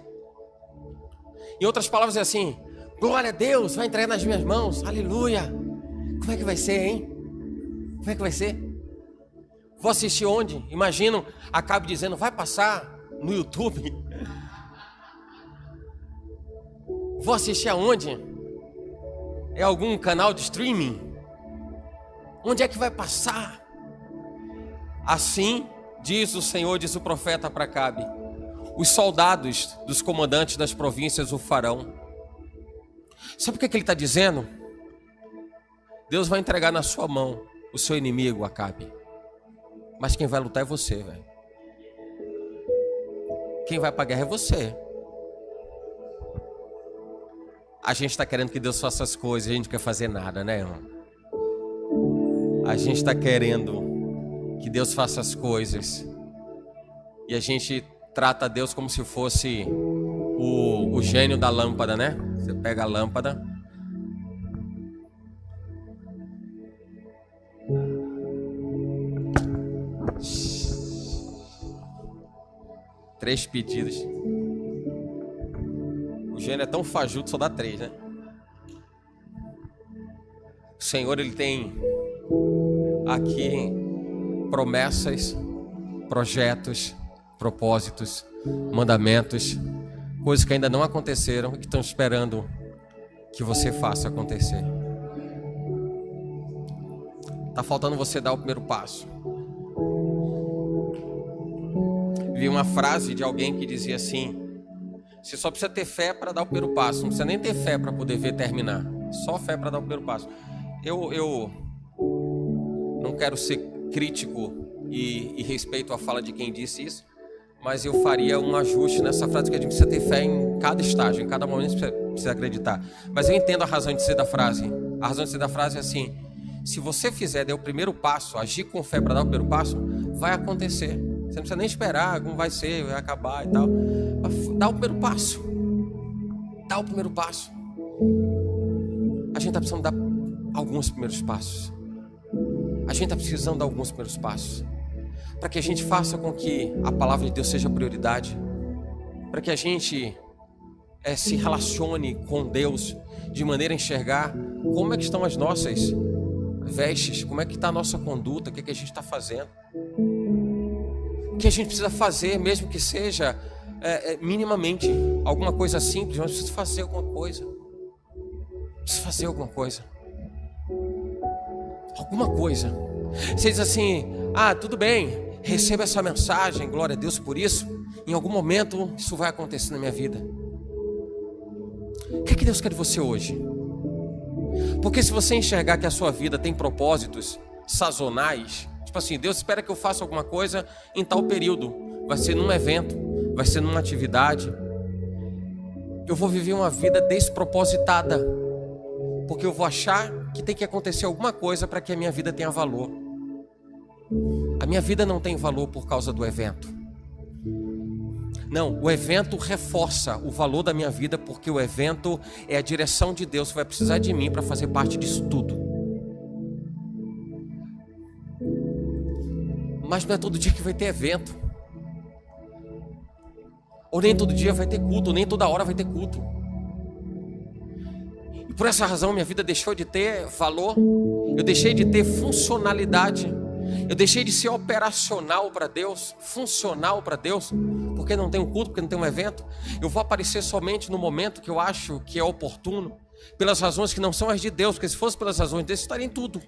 Em outras palavras é assim: glória a Deus, vai entregar nas minhas mãos, aleluia. Como é que vai ser, hein? Como é que vai ser? Vou assistir onde? Imagino Acabe dizendo: vai passar no YouTube? Vou assistir aonde? É algum canal de streaming? Onde é que vai passar? Assim diz o Senhor, diz o profeta para Acabe: os soldados dos comandantes das províncias o farão. Sabe o que ele está dizendo? Deus vai entregar na sua mão o seu inimigo, Acabe. Mas quem vai lutar é você, velho. Quem vai para a guerra é você. A gente está querendo que Deus faça as coisas, a gente não quer fazer nada, né, irmão? A gente está querendo que Deus faça as coisas e a gente trata Deus como se fosse o gênio da lâmpada, né? Você pega a lâmpada, 3 pedidos. O gênio é tão fajuto, só dá 3, né? O Senhor, Ele tem aqui promessas, projetos, propósitos, mandamentos, coisas que ainda não aconteceram e que estão esperando que você faça acontecer. Tá faltando você dar o primeiro passo. Vi uma frase de alguém que dizia assim: você só precisa ter fé para dar o primeiro passo, não precisa nem ter fé para poder ver terminar, só fé para dar o primeiro passo. Eu não quero ser crítico e respeito a fala de quem disse isso, mas eu faria um ajuste nessa frase, que a gente precisa ter fé em cada estágio, em cada momento você precisa acreditar. Mas eu entendo a razão de ser da frase. A razão de ser da frase é assim: se você fizer, der o primeiro passo, agir com fé para dar o primeiro passo, vai acontecer. Você não precisa nem esperar como vai ser, vai acabar e tal. Dá o primeiro passo. Dá o primeiro passo. A gente está precisando dar alguns primeiros passos. A gente está precisando dar alguns primeiros passos. Para que a gente faça com que a palavra de Deus seja prioridade. Para que a gente se relacione com Deus de maneira a enxergar como é que estão as nossas vestes, como é que está a nossa conduta, o que é que a gente está fazendo. O que a gente precisa fazer, mesmo que seja minimamente alguma coisa simples, mas precisa fazer alguma coisa. Precisa fazer alguma coisa. Alguma coisa. Você diz assim: ah, tudo bem, receba essa mensagem, glória a Deus por isso. Em algum momento isso vai acontecer na minha vida. O que é que Deus quer de você hoje? Porque se você enxergar que a sua vida tem propósitos sazonais, tipo assim, Deus espera que eu faça alguma coisa em tal período, vai ser num evento, vai ser numa atividade, eu vou viver uma vida despropositada, porque eu vou achar que tem que acontecer alguma coisa para que a minha vida tenha valor. A minha vida não tem valor por causa do evento. Não, o evento reforça o valor da minha vida, porque o evento é a direção de Deus que vai precisar de mim para fazer parte disso tudo. Mas não é todo dia que vai ter evento. Ou nem todo dia vai ter culto, nem toda hora vai ter culto. E por essa razão minha vida deixou de ter valor, eu deixei de ter funcionalidade, eu deixei de ser operacional para Deus, funcional para Deus, porque não tem um culto, porque não tem um evento. Eu vou aparecer somente no momento que eu acho que é oportuno, pelas razões que não são as de Deus, porque se fosse pelas razões de Deus, estaria em tudo.